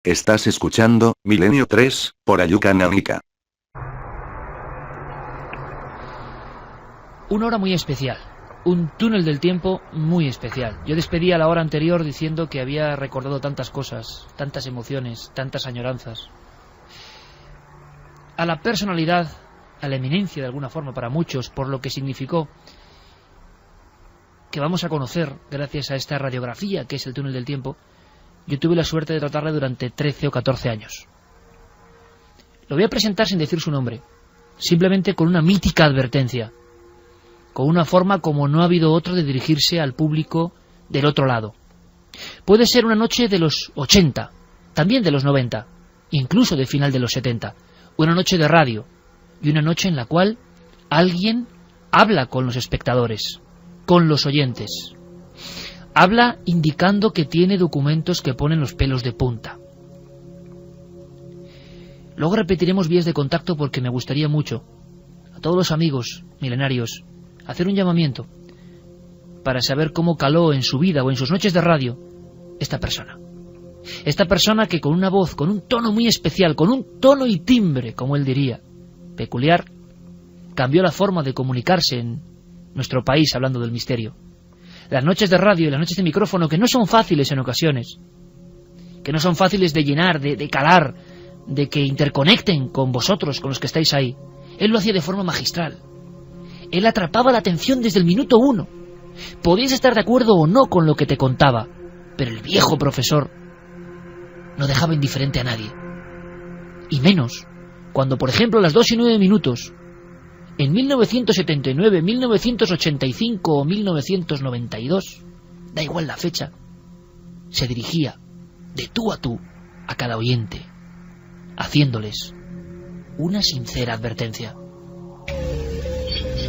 Estás escuchando Milenio 3, por Ayuka Nanika. Una hora muy especial. Un túnel del tiempo muy especial. Yo despedí a la hora anterior diciendo que había recordado tantas cosas, tantas emociones, tantas añoranzas. A la personalidad, a la eminencia de alguna forma para muchos, por lo que significó, que vamos a conocer gracias a esta radiografía que es el túnel del tiempo, yo tuve la suerte de tratarle durante 13 o 14 años. Lo voy a presentar sin decir su nombre, simplemente con una mítica advertencia, con una forma como no ha habido otro de dirigirse al público del otro lado. Puede ser una noche de los 80, también de los 90, incluso de final de los 70, una noche de radio, y una noche en la cual alguien habla con los espectadores, con los oyentes. Habla indicando que tiene documentos que ponen los pelos de punta. Luego repetiremos vías de contacto porque me gustaría mucho, a todos los amigos milenarios, hacer un llamamiento para saber cómo caló en su vida o en sus noches de radio esta persona. Esta persona que con una voz, con un tono muy especial, con un tono y timbre, como él diría, peculiar, cambió la forma de comunicarse en nuestro país hablando del misterio. Las noches de radio y las noches de micrófono que no son fáciles en ocasiones, que no son fáciles de llenar, de calar, de que interconecten con vosotros, con los que estáis ahí. Él lo hacía de forma magistral. Él atrapaba la atención desde el minuto 1. Podías estar de acuerdo o no con lo que te contaba, pero el viejo profesor no dejaba indiferente a nadie. Y menos cuando, por ejemplo, a las 2:09, en 1979, 1985 o 1992, da igual la fecha, se dirigía de tú a cada oyente, haciéndoles una sincera advertencia.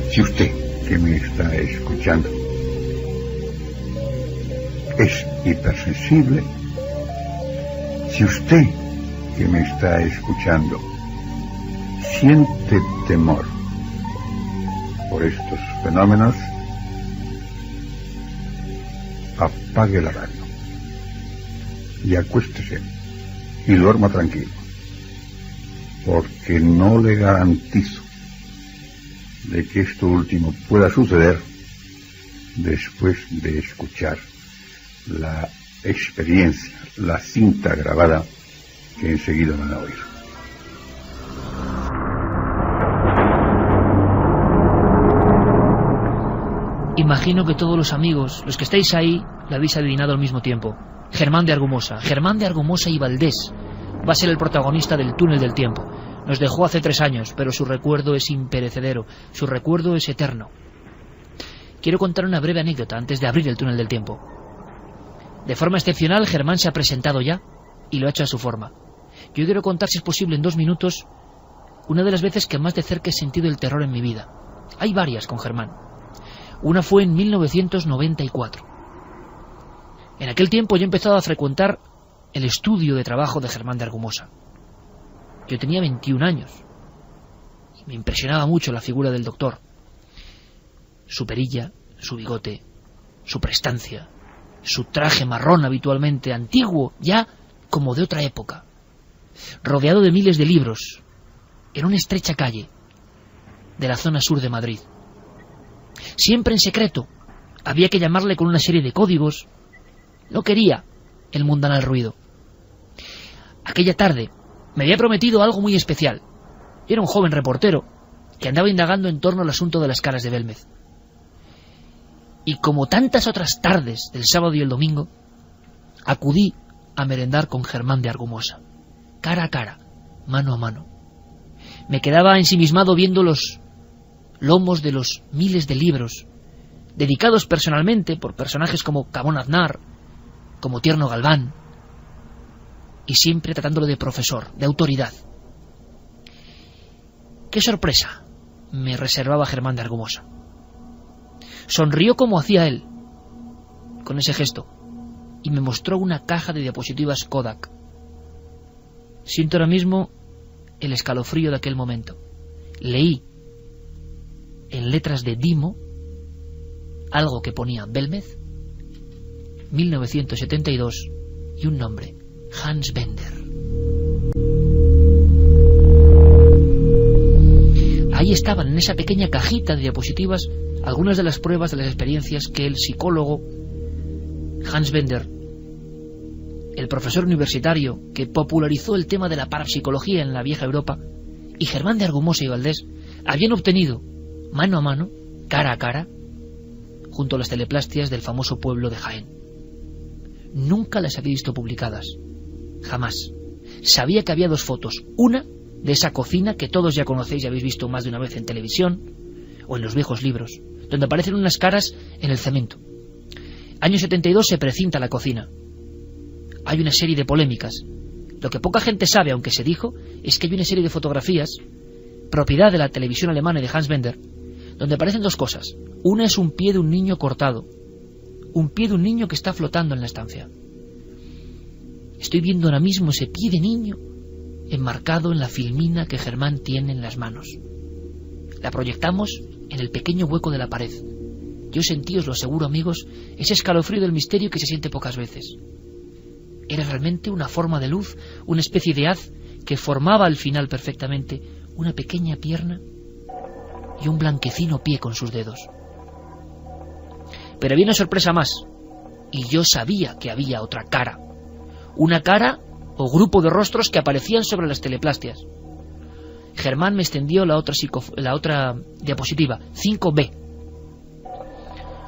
Si usted, que me está escuchando, es hipersensible, si usted, que me está escuchando, siente temor por estos fenómenos, apague la radio y acuéstese y duerma tranquilo, porque no le garantizo de que esto último pueda suceder después de escuchar la experiencia, la cinta grabada que enseguida van a oír. Imagino que todos los amigos, los que estáis ahí, la habéis adivinado al mismo tiempo. Germán de Argumosa. Germán de Argumosa y Valdés va a ser el protagonista del túnel del tiempo. Nos dejó hace 3 años, pero su recuerdo es imperecedero, su recuerdo es eterno. Quiero contar una breve anécdota antes de abrir el túnel del tiempo. De forma excepcional, Germán se ha presentado ya y lo ha hecho a su forma. Yo quiero contar, si es posible, en 2 minutos, una de las veces que más de cerca he sentido el terror en mi vida. Hay varias con Germán. Una fue en 1994. En aquel tiempo yo he empezado a frecuentar el estudio de trabajo de Germán de Argumosa. Yo tenía 21 años y me impresionaba mucho la figura del doctor. Su perilla, su bigote, su prestancia, su traje marrón habitualmente antiguo, ya como de otra época, rodeado de miles de libros, en una estrecha calle de la zona sur de Madrid. Siempre en secreto, había que llamarle con una serie de códigos. No quería el mundanal ruido. Aquella tarde me había prometido algo muy especial. Yo era un joven reportero que andaba indagando en torno al asunto de las caras de Belmez. Y como tantas otras tardes del sábado y el domingo, acudí a merendar con Germán de Argumosa, cara a cara, mano a mano. Me quedaba ensimismado viendo los lomos de los miles de libros, dedicados personalmente por personajes como Cabón Aznar, como Tierno Galván, y siempre tratándolo de profesor, de autoridad. ¡Qué sorpresa me reservaba Germán de Argumosa! Sonrió como hacía él, con ese gesto, y me mostró una caja de diapositivas Kodak. Siento ahora mismo el escalofrío de aquel momento. Leí en letras de Dimo algo que ponía Belmez, 1972, y un nombre, Hans Bender. Ahí estaban, en esa pequeña cajita de diapositivas, algunas de las pruebas de las experiencias que el psicólogo Hans Bender, el profesor universitario que popularizó el tema de la parapsicología en la vieja Europa, y Germán de Argumosa y Valdés habían obtenido mano a mano, cara a cara, junto a las teleplastias del famoso pueblo de Jaén. Nunca las había visto publicadas, jamás. Sabía que había dos fotos, una de esa cocina que todos ya conocéis y habéis visto más de una vez en televisión o en los viejos libros, donde aparecen unas caras en el cemento. Año 72 se precinta la cocina. Hay una serie de polémicas. Lo que poca gente sabe, aunque se dijo, es que hay una serie de fotografías, propiedad de la televisión alemana y de Hans Bender, donde aparecen dos cosas. Una es un pie de un niño cortado, un pie de un niño que está flotando en la estancia. Estoy viendo ahora mismo ese pie de niño enmarcado en la filmina que Germán tiene en las manos. La proyectamos en el pequeño hueco de la pared. Yo sentí, os lo aseguro, amigos, ese escalofrío del misterio que se siente pocas veces. Era realmente una forma de luz, una especie de haz que formaba al final perfectamente una pequeña pierna y un blanquecino pie con sus dedos. Pero había una sorpresa más, y yo sabía que había otra cara. Una cara o grupo de rostros que aparecían sobre las teleplastias. Germán me extendió la otra diapositiva, 5B.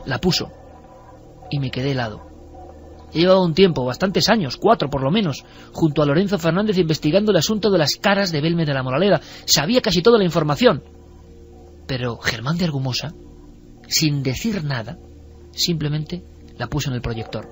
La puso y me quedé helado. He llevado un tiempo, bastantes años, 4 por lo menos, junto a Lorenzo Fernández investigando el asunto de las caras de Belmez de la Moraleda. Sabía casi toda la información. Pero Germán de Argumosa, sin decir nada, simplemente la puso en el proyector.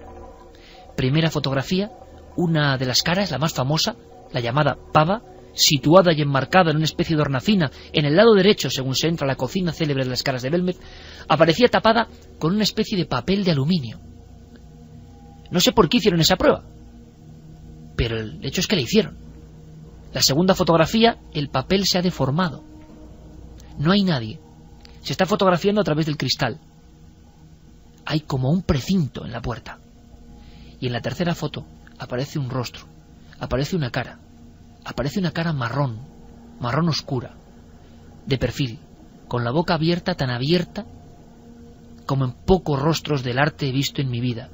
Primera fotografía, una de las caras, la más famosa, la llamada pava, situada y enmarcada en una especie de hornacina en el lado derecho, según se entra a la cocina célebre de las caras de Belmez, aparecía tapada con una especie de papel de aluminio. No sé por qué hicieron esa prueba, pero el hecho es que la hicieron. La segunda fotografía, el papel se ha deformado. No hay nadie. Se está fotografiando a través del cristal. Hay como un precinto en la puerta. Y en la tercera foto aparece un rostro, aparece una cara marrón, marrón oscura, de perfil, con la boca abierta, tan abierta como en pocos rostros del arte he visto en mi vida.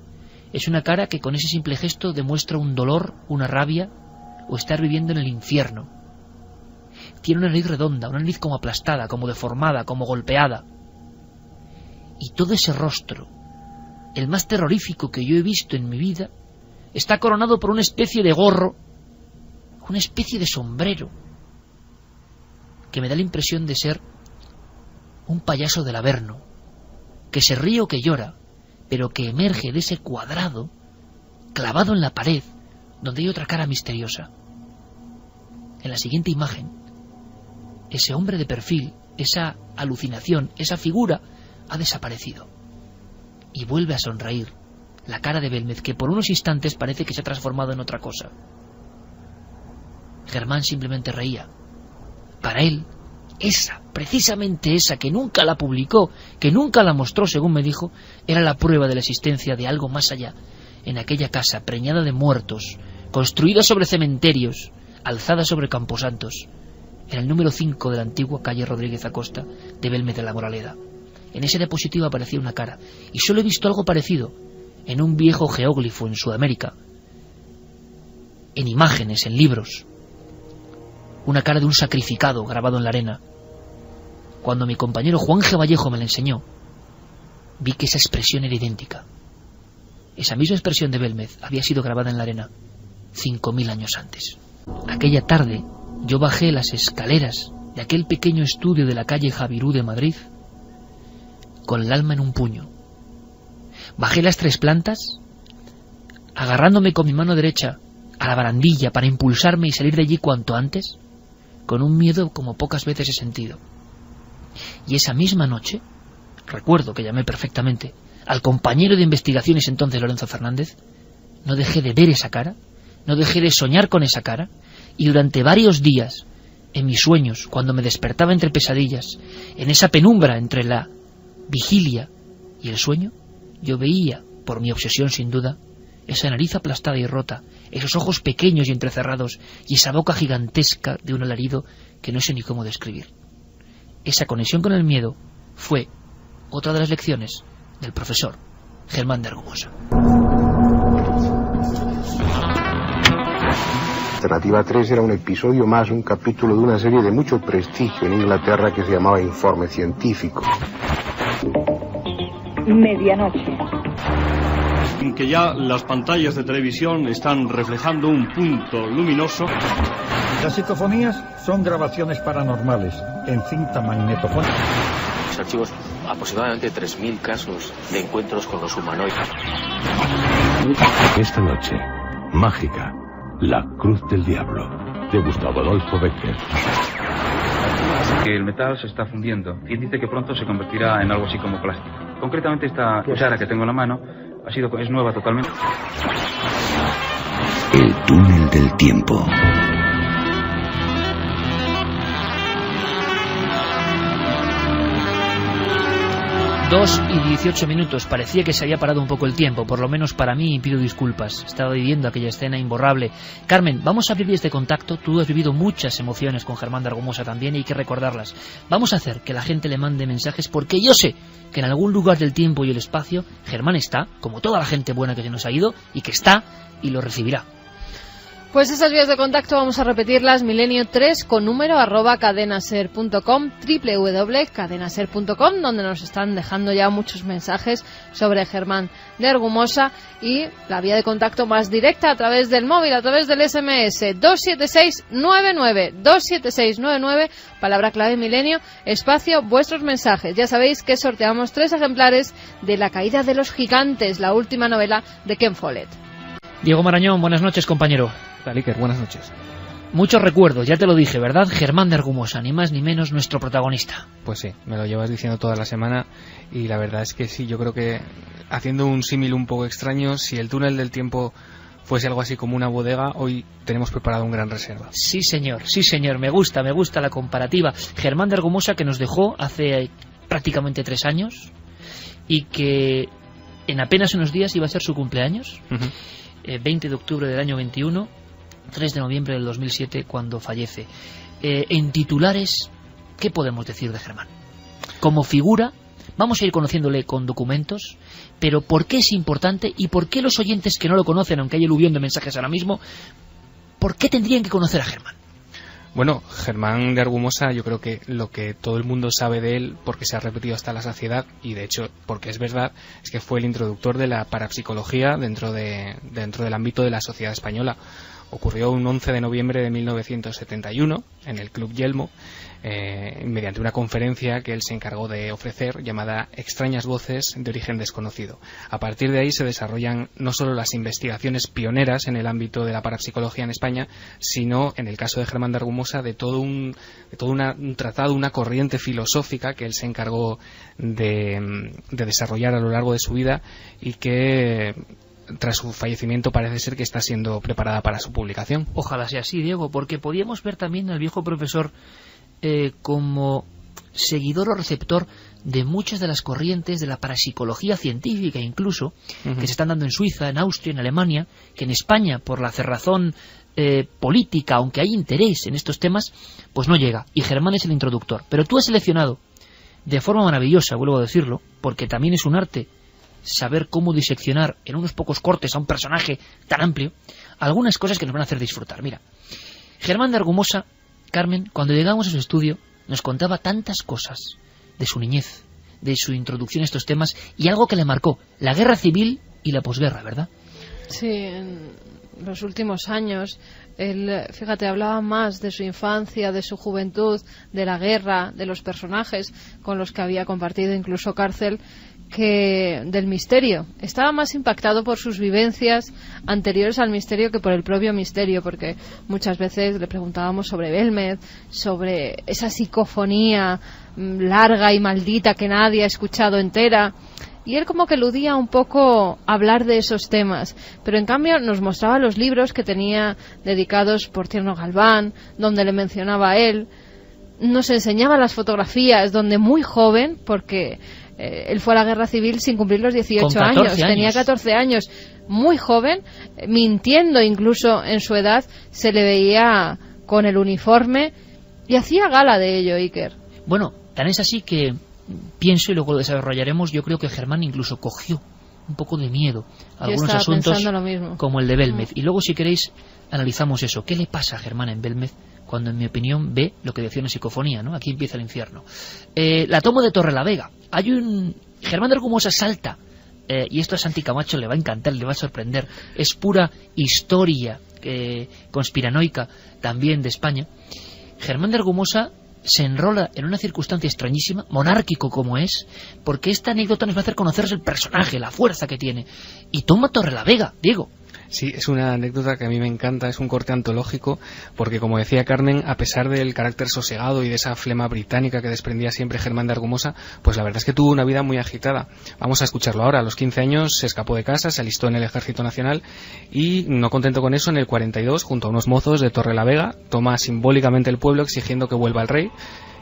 Es una cara que con ese simple gesto demuestra un dolor, una rabia, o estar viviendo en el infierno. Tiene una nariz redonda, una nariz como aplastada, como deformada, como golpeada. Y todo ese rostro, el más terrorífico que yo he visto en mi vida, está coronado por una especie de gorro, una especie de sombrero, que me da la impresión de ser un payaso del Averno, que se ríe o que llora, pero que emerge de ese cuadrado clavado en la pared, donde hay otra cara misteriosa. En la siguiente imagen, ese hombre de perfil, esa alucinación, esa figura, ha desaparecido. Y vuelve a sonreír la cara de Belmez, que por unos instantes parece que se ha transformado en otra cosa. Germán simplemente reía. Para él, esa, precisamente esa, que nunca la publicó, que nunca la mostró, según me dijo, era la prueba de la existencia de algo más allá, en aquella casa preñada de muertos, construida sobre cementerios, alzada sobre camposantos, en el número 5 de la antigua calle Rodríguez Acosta de Belmez de la Moraleda. En ese diapositivo aparecía una cara, y solo he visto algo parecido en un viejo geóglifo en Sudamérica, en imágenes, en libros. Una cara de un sacrificado grabado en la arena. Cuando mi compañero Juan G. Vallejo me la enseñó, vi que esa expresión era idéntica. Esa misma expresión de Belmez había sido grabada en la arena 5000 años antes. Aquella tarde yo bajé las escaleras de aquel pequeño estudio de la calle Javirú de Madrid con el alma en un puño. Bajé las 3 plantas, agarrándome con mi mano derecha a la barandilla para impulsarme y salir de allí cuanto antes, con un miedo como pocas veces he sentido. Y esa misma noche, recuerdo que llamé perfectamente al compañero de investigaciones entonces, Lorenzo Fernández, no dejé de ver esa cara, no dejé de soñar con esa cara, y durante varios días, en mis sueños, cuando me despertaba entre pesadillas, en esa penumbra entre la vigilia y el sueño, yo veía, por mi obsesión sin duda, esa nariz aplastada y rota, esos ojos pequeños y entrecerrados y esa boca gigantesca de un alarido que no sé ni cómo describir. Esa conexión con el miedo fue otra de las lecciones del profesor Germán de Argumosa. Alternativa 3 era un episodio más, un capítulo de una serie de mucho prestigio en Inglaterra que se llamaba Informe Científico. Medianoche. Que ya las pantallas de televisión están reflejando un punto luminoso. Las psicofonías son grabaciones paranormales en cinta magnetofónica. Los archivos aproximadamente 3.000 casos de encuentros con los humanoides. Esta noche, mágica, La Cruz del Diablo, de Gustavo Adolfo Becker. El metal se está fundiendo y dice que pronto se convertirá en algo así como plástico. Concretamente esta cuchara que tengo en la mano es nueva totalmente. El túnel del tiempo. 2:18. Parecía que se había parado un poco el tiempo, por lo menos para mí, y pido disculpas. Estaba viviendo aquella escena imborrable. Carmen, vamos a abrir este contacto. Tú has vivido muchas emociones con Germán de Argumosa también y hay que recordarlas. Vamos a hacer que la gente le mande mensajes porque yo sé que en algún lugar del tiempo y el espacio Germán está, como toda la gente buena que se nos ha ido, y que está y lo recibirá. Pues esas vías de contacto vamos a repetirlas: milenio3 con número @cadenaser.com, www.cadenaser.com, donde nos están dejando ya muchos mensajes sobre Germán de Argumosa, y la vía de contacto más directa a través del móvil, a través del SMS 27699, 27699, palabra clave milenio, espacio, vuestros mensajes. Ya sabéis que sorteamos 3 ejemplares de La caída de los gigantes, la última novela de Ken Follett. Diego Marañón, buenas noches, compañero. Iker, buenas noches. Muchos recuerdos, ya te lo dije, ¿verdad? Germán de Argumosa, ni más ni menos nuestro protagonista. Pues sí, me lo llevas diciendo toda la semana y la verdad es que sí, yo creo que haciendo un símil un poco extraño, si el túnel del tiempo fuese algo así como una bodega, hoy tenemos preparado un gran reserva. Sí señor, me gusta la comparativa. Germán de Argumosa, que nos dejó hace prácticamente 3 años y que en apenas unos días iba a ser su cumpleaños. 20 de octubre del año 21, 3 de noviembre del 2007 cuando fallece. En titulares, ¿qué podemos decir de Germán? Como figura, vamos a ir conociéndole con documentos, pero ¿por qué es importante y por qué los oyentes que no lo conocen, aunque hay aluvión de mensajes ahora mismo, por qué tendrían que conocer a Germán? Bueno, Germán de Argumosa, yo creo que lo que todo el mundo sabe de él, porque se ha repetido hasta la saciedad, y de hecho porque es verdad, es que fue el introductor de la parapsicología dentro del ámbito de la sociedad española. Ocurrió un 11 de noviembre de 1971 en el Club Yelmo, mediante una conferencia que él se encargó de ofrecer llamada Extrañas voces de origen desconocido. A partir de ahí se desarrollan no solo las investigaciones pioneras en el ámbito de la parapsicología en España, sino, en el caso de Germán de Argumosa, de todo un tratado, una corriente filosófica que él se encargó de desarrollar a lo largo de su vida y que tras su fallecimiento parece ser que está siendo preparada para su publicación. Ojalá sea así, Diego, porque podíamos ver también al viejo profesor como seguidor o receptor de muchas de las corrientes de la parapsicología científica, incluso, que se están dando en Suiza, en Austria, en Alemania, que en España, por la cerrazón política, aunque hay interés en estos temas, pues no llega, y Germán es el introductor. Pero tú has seleccionado, de forma maravillosa, vuelvo a decirlo, porque también es un arte saber cómo diseccionar en unos pocos cortes a un personaje tan amplio, algunas cosas que nos van a hacer disfrutar. Mira, Germán de Argumosa, Carmen, cuando llegamos a su estudio, nos contaba tantas cosas de su niñez, de su introducción a estos temas, y algo que le marcó, la guerra civil y la posguerra, ¿verdad? Sí, en los últimos años, él, fíjate, hablaba más de su infancia, de su juventud, de la guerra, de los personajes con los que había compartido incluso cárcel, que del misterio. Estaba más impactado por sus vivencias anteriores al misterio que por el propio misterio, porque muchas veces le preguntábamos sobre Belmez, sobre esa psicofonía larga y maldita que nadie ha escuchado entera, y él como que eludía un poco hablar de esos temas, pero en cambio nos mostraba los libros que tenía dedicados por Tierno Galván, donde le mencionaba a él, nos enseñaba las fotografías donde muy joven, porque él fue a la guerra civil sin cumplir los 18 años, tenía 14 años, muy joven, mintiendo incluso en su edad, se le veía con el uniforme y hacía gala de ello, Iker. Bueno, tan es así que pienso, y luego lo desarrollaremos, yo creo que Germán incluso cogió un poco de miedo a algunos asuntos como el de Belmez. Y luego, si queréis, analizamos eso. ¿Qué le pasa a Germán en Belmez cuando, en mi opinión, ve lo que decía una psicofonía, ¿no? Aquí empieza el infierno. La toma de Torrelavega. Germán de Argumosa salta, y esto a Santi Camacho le va a encantar, le va a sorprender. Es pura historia conspiranoica también de España. Germán de Argumosa se enrola en una circunstancia extrañísima, monárquico como es, porque esta anécdota nos va a hacer conocer el personaje, la fuerza que tiene, y toma Torrelavega, Diego. Sí, es una anécdota que a mí me encanta, es un corte antológico, porque como decía Carmen, a pesar del carácter sosegado y de esa flema británica que desprendía siempre Germán de Argumosa, pues la verdad es que tuvo una vida muy agitada. Vamos a escucharlo ahora. A los 15 años se escapó de casa, se alistó en el Ejército Nacional y, no contento con eso, en el 42, junto a unos mozos de Torrelavega, toma simbólicamente el pueblo exigiendo que vuelva el rey.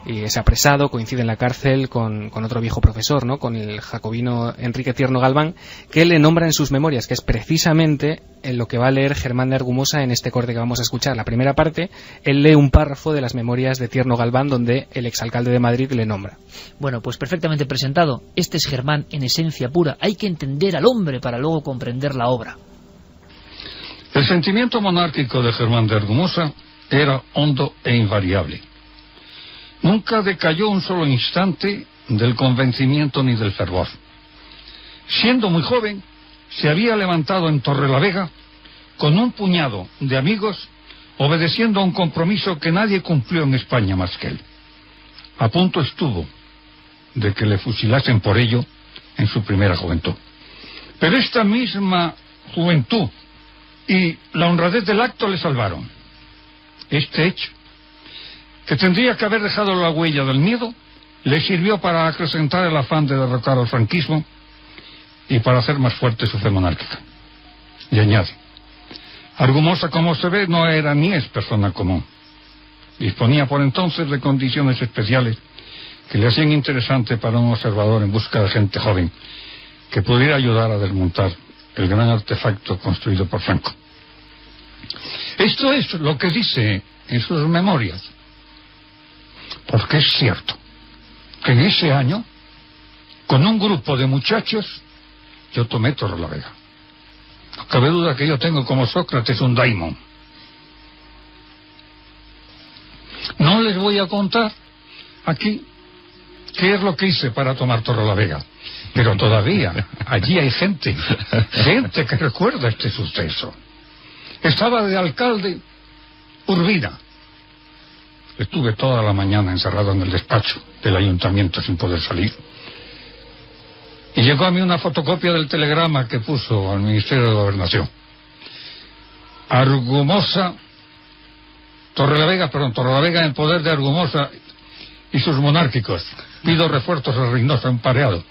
Y es apresado, coincide en la cárcel con otro viejo profesor, ¿no? Con el jacobino Enrique Tierno Galván, que le nombra en sus memorias, que es precisamente en lo que va a leer Germán de Argumosa en este corte que vamos a escuchar. La primera parte, él lee un párrafo de las memorias de Tierno Galván, donde el exalcalde de Madrid le nombra. Bueno, pues perfectamente presentado. Este es Germán en esencia pura. Hay que entender al hombre para luego comprender la obra. El sentimiento monárquico de Germán de Argumosa era hondo e invariable. Nunca decayó un solo instante del convencimiento ni del fervor. Siendo muy joven, se había levantado en Torrelavega con un puñado de amigos, obedeciendo a un compromiso que nadie cumplió en España más que él. A punto estuvo de que le fusilasen por ello en su primera juventud. Pero esta misma juventud y la honradez del acto le salvaron. Este hecho, que tendría que haber dejado la huella del miedo, le sirvió para acrecentar el afán de derrocar al franquismo y para hacer más fuerte su fe monárquica. Y añade, Argumosa, como se ve, no era ni es persona común. Disponía por entonces de condiciones especiales que le hacían interesante para un observador en busca de gente joven que pudiera ayudar a desmontar el gran artefacto construido por Franco. Esto es lo que dice en sus memorias. Porque es cierto que en ese año, con un grupo de muchachos, yo tomé Torrelavega. No cabe duda que yo tengo como Sócrates un daimon. No les voy a contar aquí qué es lo que hice para tomar Torrelavega, pero todavía allí hay gente que recuerda este suceso. Estaba de alcalde Urbina. Estuve toda la mañana encerrado en el despacho del ayuntamiento sin poder salir. Y llegó a mí una fotocopia del telegrama que puso al Ministerio de Gobernación. Torrelavega en poder de Argumosa y sus monárquicos. Pido refuerzos a Reynosa empareado.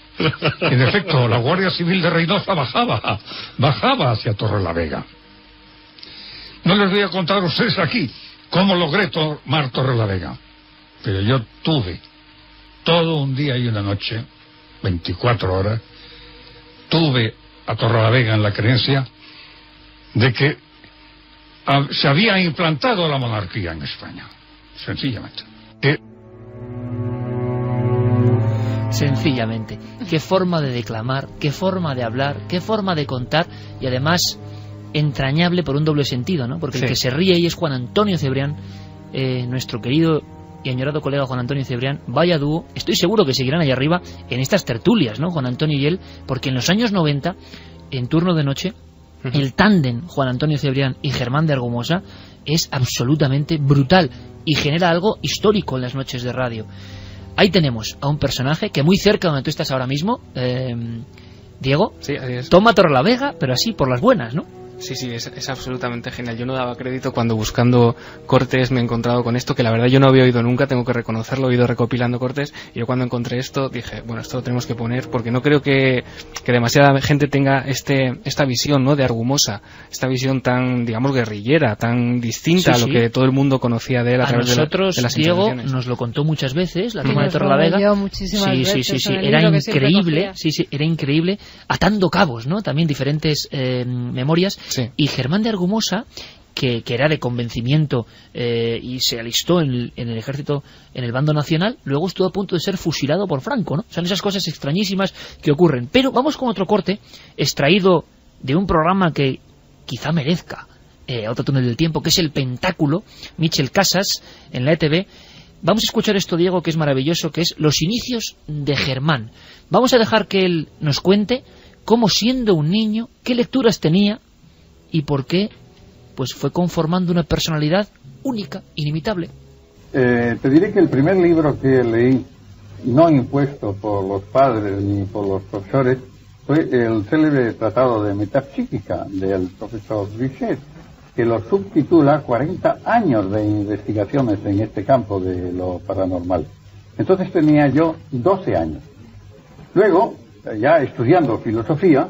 En efecto, la Guardia Civil de Reynosa bajaba hacia Torrelavega. No les voy a contar a ustedes aquí cómo logré tomar Torrelavega, pero yo tuve todo un día y una noche, 24 horas, tuve a Torrelavega en la creencia de que se había implantado la monarquía en España, sencillamente. Sencillamente. Qué forma de declamar, qué forma de hablar, qué forma de contar, y además entrañable por un doble sentido, ¿no? Porque sí, el que se ríe ahí es Juan Antonio Cebrián, nuestro querido y añorado colega Juan Antonio Cebrián. Vaya dúo, estoy seguro que seguirán allá arriba en estas tertulias, ¿no? Juan Antonio y él, porque en los años 90, en turno de noche, el tándem Juan Antonio Cebrián y Germán de Argumosa es absolutamente brutal y genera algo histórico en las noches de radio. Ahí tenemos a un personaje que muy cerca donde tú estás ahora mismo, Diego, sí, así es. Toma Torrelavega, pero así por las buenas, ¿no? Sí, es absolutamente genial. Yo no daba crédito cuando buscando cortes me he encontrado con esto, que la verdad yo no había oído nunca, tengo que reconocerlo, he ido recopilando cortes, y yo cuando encontré esto dije, bueno, esto lo tenemos que poner, porque no creo que demasiada gente tenga esta visión, ¿no?, de Argumosa, esta visión tan, digamos, guerrillera, tan distinta a lo que todo el mundo conocía de él a través nosotros, de las Diego intervenciones. nos lo contó muchas veces, la toma de Torrelavega. Sí, era increíble, era increíble, atando cabos, ¿no?, también diferentes memorias. Sí. Y Germán de Argumosa, que era de convencimiento y se alistó en el ejército, en el bando nacional, luego estuvo a punto de ser fusilado por Franco, ¿no? Son esas cosas extrañísimas que ocurren. Pero vamos con otro corte extraído de un programa que quizá merezca otro túnel del tiempo, que es El Pentáculo, Michel Casas, en la ETV. Vamos a escuchar esto, Diego, que es maravilloso, que es los inicios de Germán. Vamos a dejar que él nos cuente cómo, siendo un niño, qué lecturas tenía y por qué pues fue conformando una personalidad única, inimitable. Te diré que el primer libro que leí, no impuesto por los padres ni por los profesores, fue el célebre tratado de metapsíquica del profesor Richet, que lo subtitula 40 años de investigaciones en este campo de lo paranormal. Entonces tenía yo 12 años. Luego, ya estudiando filosofía,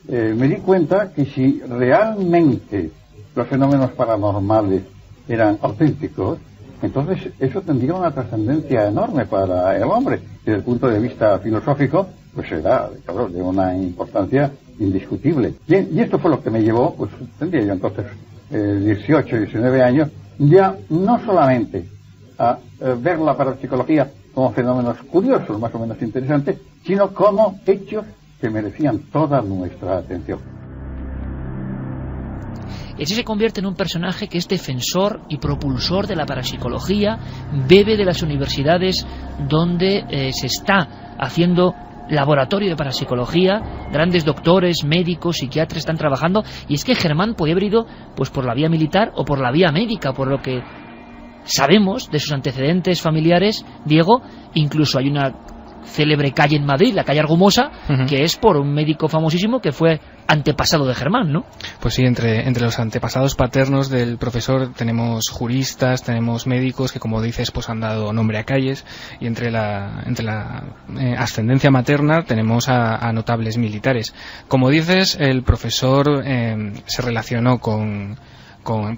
me di cuenta que si realmente los fenómenos paranormales eran auténticos, entonces eso tendría una trascendencia enorme para el hombre. Desde el punto de vista filosófico, pues era, claro, de una importancia indiscutible. Bien, y esto fue lo que me llevó, pues tendría yo entonces 18, 19 años, ya no solamente a ver la parapsicología como fenómenos curiosos, más o menos interesantes, sino como hechos que merecían toda nuestra atención. Ese se convierte en un personaje que es defensor y propulsor de la parapsicología, bebe de las universidades donde se está haciendo laboratorio de parapsicología, grandes doctores, médicos, psiquiatras están trabajando, y es que Germán podía haber ido pues por la vía militar o por la vía médica, por lo que sabemos de sus antecedentes familiares, Diego. Incluso hay una célebre calle en Madrid, la calle Argumosa, que es por un médico famosísimo que fue antepasado de Germán, ¿no? Pues sí, entre los antepasados paternos del profesor tenemos juristas, tenemos médicos que, como dices, pues han dado nombre a calles, y entre la ascendencia materna tenemos a notables militares. Como dices, el profesor se relacionó con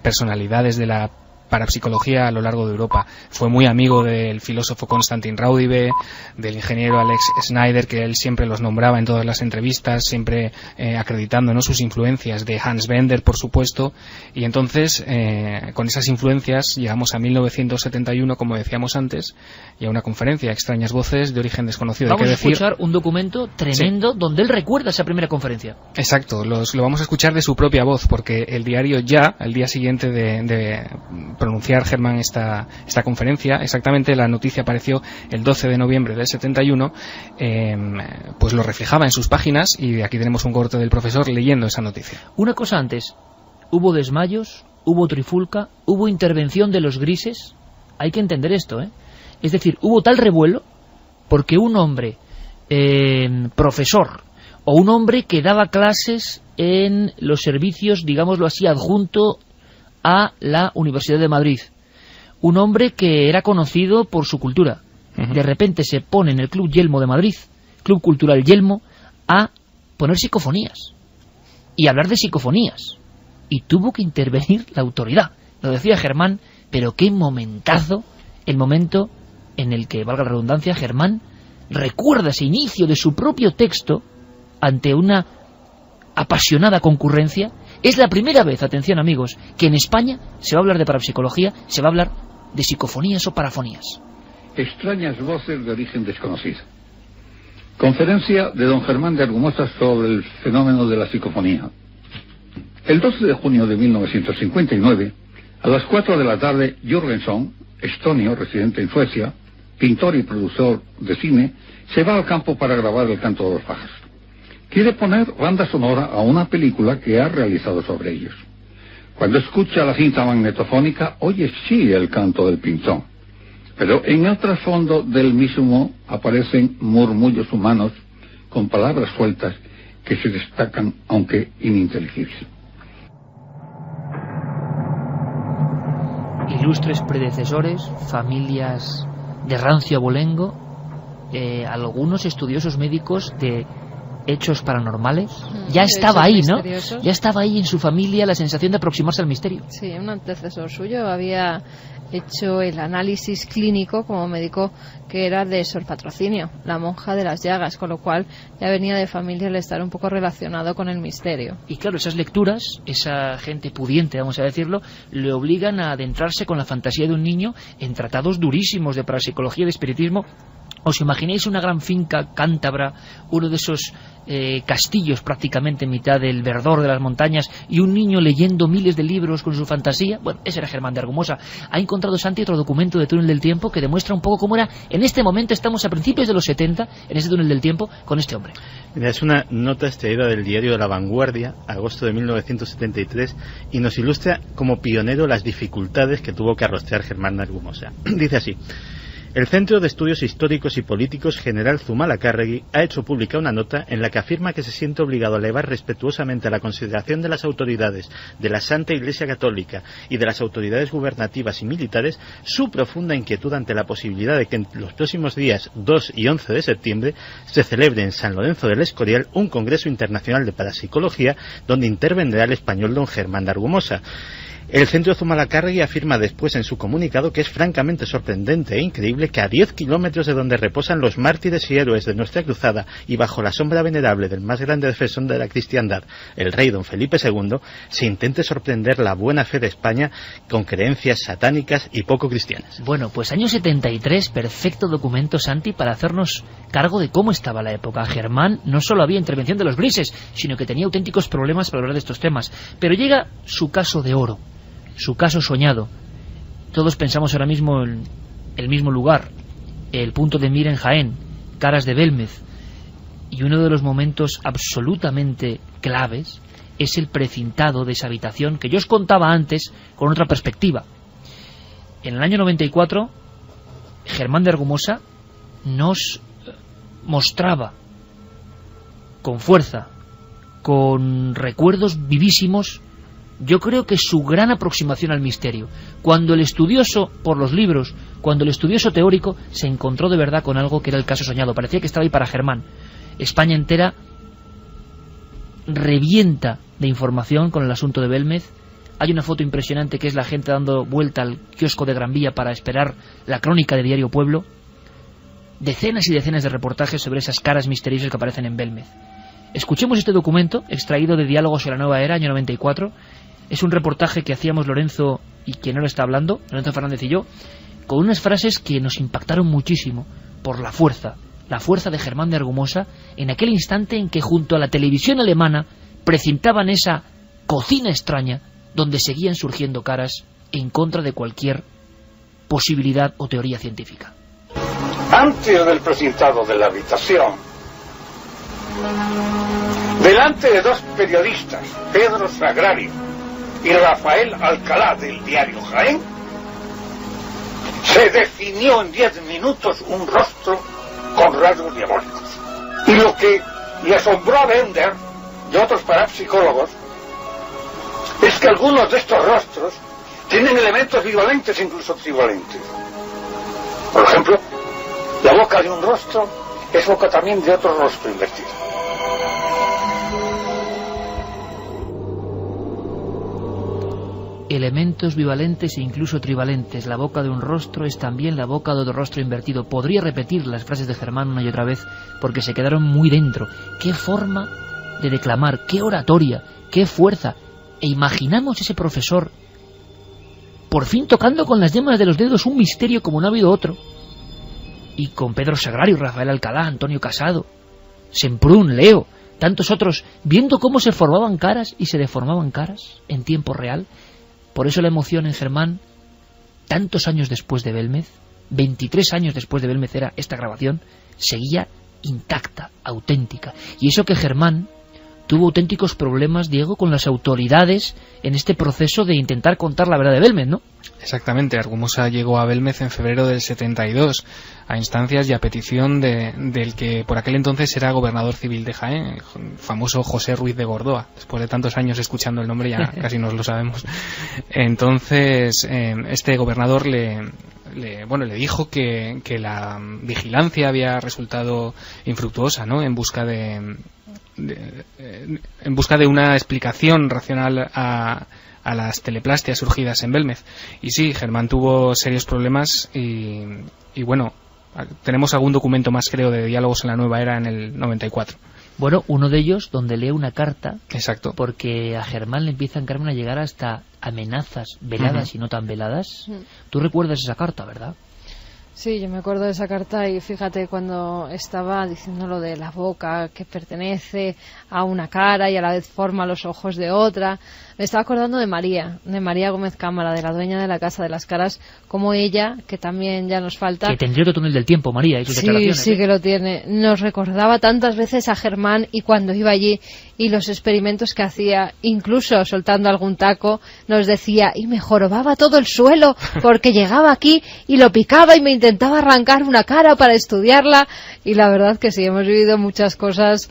personalidades de la parapsicología a lo largo de Europa. Fue muy amigo del filósofo Konstantin Raudive, del ingeniero Alex Schneider, que él siempre los nombraba en todas las entrevistas, siempre acreditando, ¿no?, sus influencias, de Hans Bender, por supuesto. Y entonces, con esas influencias, llegamos a 1971, como decíamos antes, y a una conferencia, Extrañas Voces de Origen Desconocido. Vamos a escuchar un documento tremendo, sí, donde él recuerda esa primera conferencia. Exacto, lo vamos a escuchar de su propia voz, porque el diario Ya, al día siguiente de pronunciar Germán esta conferencia, exactamente la noticia apareció el 12 de noviembre del 71, pues lo reflejaba en sus páginas, y aquí tenemos un corte del profesor leyendo esa noticia. Una cosa antes, hubo desmayos, hubo trifulca, hubo intervención de los grises. Hay que entender esto, es decir, hubo tal revuelo porque un hombre profesor, o un hombre que daba clases en los servicios, digámoslo así, adjunto a la Universidad de Madrid, un hombre que era conocido por su cultura, de repente se pone en el Club Yelmo de Madrid, Club Cultural Yelmo, a poner psicofonías y hablar de psicofonías, y tuvo que intervenir la autoridad. Lo decía Germán, pero qué momentazo, el momento en el que, valga la redundancia, Germán recuerda ese inicio de su propio texto ante una apasionada concurrencia. Es la primera vez, atención amigos, que en España se va a hablar de parapsicología, se va a hablar de psicofonías o parafonías. Extrañas voces de origen desconocido. Conferencia de don Germán de Argumosa sobre el fenómeno de la psicofonía. El 12 de junio de 1959, a las 4 de la tarde, Jürgenson, estonio, residente en Suecia, pintor y productor de cine, se va al campo para grabar El canto de los pájaros. Quiere poner banda sonora a una película que ha realizado sobre ellos. Cuando escucha la cinta magnetofónica, oye sí el canto del pinzón, pero en el trasfondo del mismo aparecen murmullos humanos con palabras sueltas que se destacan, aunque ininteligibles. ilustres predecesores, familias de rancio abolengo, algunos estudiosos médicos de hechos paranormales. Ya estaba ahí, ¿no? Ya estaba ahí en su familia la sensación de aproximarse al misterio. Sí, un antecesor suyo había hecho el análisis clínico como médico, que era de Sor Patrocinio, la monja de las llagas, con lo cual ya venía de familia el estar un poco relacionado con el misterio. Y claro, esas lecturas, esa gente pudiente, vamos a decirlo, le obligan a adentrarse con la fantasía de un niño en tratados durísimos de parapsicología y de espiritismo. ¿Os imagináis una gran finca cántabra, uno de esos castillos prácticamente en mitad del verdor de las montañas, y un niño leyendo miles de libros con su fantasía? Bueno, ese era Germán de Argumosa. Ha encontrado Santi otro documento de Túnel del Tiempo que demuestra un poco cómo era. En este momento estamos a principios de los 70, en ese Túnel del Tiempo, con este hombre. Es una nota extraída del diario La Vanguardia, agosto de 1973, y nos ilustra como pionero las dificultades que tuvo que arrostrar Germán de Argumosa. Dice así: el Centro de Estudios Históricos y Políticos General Zumalacárregui ha hecho pública una nota en la que afirma que se siente obligado a elevar respetuosamente a la consideración de las autoridades de la Santa Iglesia Católica y de las autoridades gubernativas y militares su profunda inquietud ante la posibilidad de que en los próximos días 2 y 11 de septiembre se celebre en San Lorenzo del Escorial un Congreso Internacional de Parapsicología donde intervendrá el español don Germán de Argumosa. El Centro Zumalacárregui afirma después en su comunicado que es francamente sorprendente e increíble que a 10 kilómetros de donde reposan los mártires y héroes de nuestra cruzada y bajo la sombra venerable del más grande defensor de la cristiandad, el rey don Felipe II, se intente sorprender la buena fe de España con creencias satánicas y poco cristianas. Bueno, pues año 73, perfecto documento, Santi, para hacernos cargo de cómo estaba la época. Germán no solo había intervención de los grises, sino que tenía auténticos problemas para hablar de estos temas. Pero llega su caso de oro, su caso soñado. Todos pensamos ahora mismo en el mismo lugar, el punto de mira en Jaén, Caras de Belmez, y uno de los momentos absolutamente claves es el precintado de esa habitación que yo os contaba antes con otra perspectiva. En el año 94, Germán de Argumosa nos mostraba con fuerza, con recuerdos vivísimos, yo creo que su gran aproximación al misterio. Cuando el estudioso, por los libros, cuando el estudioso teórico se encontró de verdad con algo que era el caso soñado, parecía que estaba ahí para Germán. España entera revienta de información con el asunto de Belmez. Hay una foto impresionante que es la gente dando vuelta al kiosco de Gran Vía para esperar la crónica de Diario Pueblo. Decenas y decenas de reportajes sobre esas caras misteriosas que aparecen en Belmez. Escuchemos este documento, extraído de Diálogos en la Nueva Era, año 94. Es un reportaje que hacíamos Lorenzo y quien ahora está hablando, Lorenzo Fernández y yo, con unas frases que nos impactaron muchísimo por la fuerza de Germán de Argumosa en aquel instante en que junto a la televisión alemana precintaban esa cocina extraña donde seguían surgiendo caras en contra de cualquier posibilidad o teoría científica. Antes del precintado de la habitación, delante de dos periodistas, Pedro Sagrario y Rafael Alcalá del diario Jaén, se definió en 10 minutos un rostro con rasgos diabólicos. Y lo que le asombró a Bender y otros parapsicólogos es que algunos de estos rostros tienen elementos bivalentes, incluso trivalentes. Por ejemplo, la boca de un rostro es boca también de otro rostro invertido. Elementos bivalentes e incluso trivalentes. La boca de un rostro es también la boca de otro rostro invertido. Podría repetir las frases de Germán una y otra vez porque se quedaron muy dentro. Qué forma de declamar, qué oratoria, qué fuerza. E imaginamos ese profesor por fin tocando con las yemas de los dedos un misterio como no ha habido otro. Y con Pedro Sagrario, Rafael Alcalá, Antonio Casado, Semprún, Leo, tantos otros, viendo cómo se formaban caras y se deformaban caras en tiempo real. Por eso la emoción en Germán, tantos años después de Belmez, 23 años después de Belmez era esta grabación, seguía intacta, auténtica. Y eso que Germán tuvo auténticos problemas, Diego, con las autoridades en este proceso de intentar contar la verdad de Belmez, ¿no? Exactamente, Argumosa llegó a Belmez en febrero del 72, a instancias y a petición del que por aquel entonces era gobernador civil de Jaén, el famoso José Ruiz de Gordoa. Después de tantos años escuchando el nombre ya casi nos lo sabemos. Entonces, este gobernador le dijo que la vigilancia había resultado infructuosa, ¿no? En busca de una explicación racional a las teleplastias surgidas en Belmez. Y sí, Germán tuvo serios problemas y bueno, tenemos algún documento más, creo, de Diálogos en la Nueva Era en el 94. Bueno, uno de ellos donde lee una carta. Exacto. Porque a Germán le empiezan, Carmen, a llegar hasta amenazas veladas y no tan veladas. Tú recuerdas esa carta, ¿verdad? Sí, yo me acuerdo de esa carta y fíjate cuando estaba diciendo lo de la boca que pertenece a una cara y a la vez forma los ojos de otra. Me estaba acordando de María Gómez Cámara, de la dueña de la Casa de las Caras, como ella, que también ya nos falta. Que tendría otro túnel del tiempo, María, y sus declaraciones. Sí, que lo tiene. Nos recordaba tantas veces a Germán y cuando iba allí y los experimentos que hacía, incluso soltando algún taco, nos decía, y me jorobaba todo el suelo porque llegaba aquí y lo picaba y me intentaba arrancar una cara para estudiarla. Y la verdad que sí, hemos vivido muchas cosas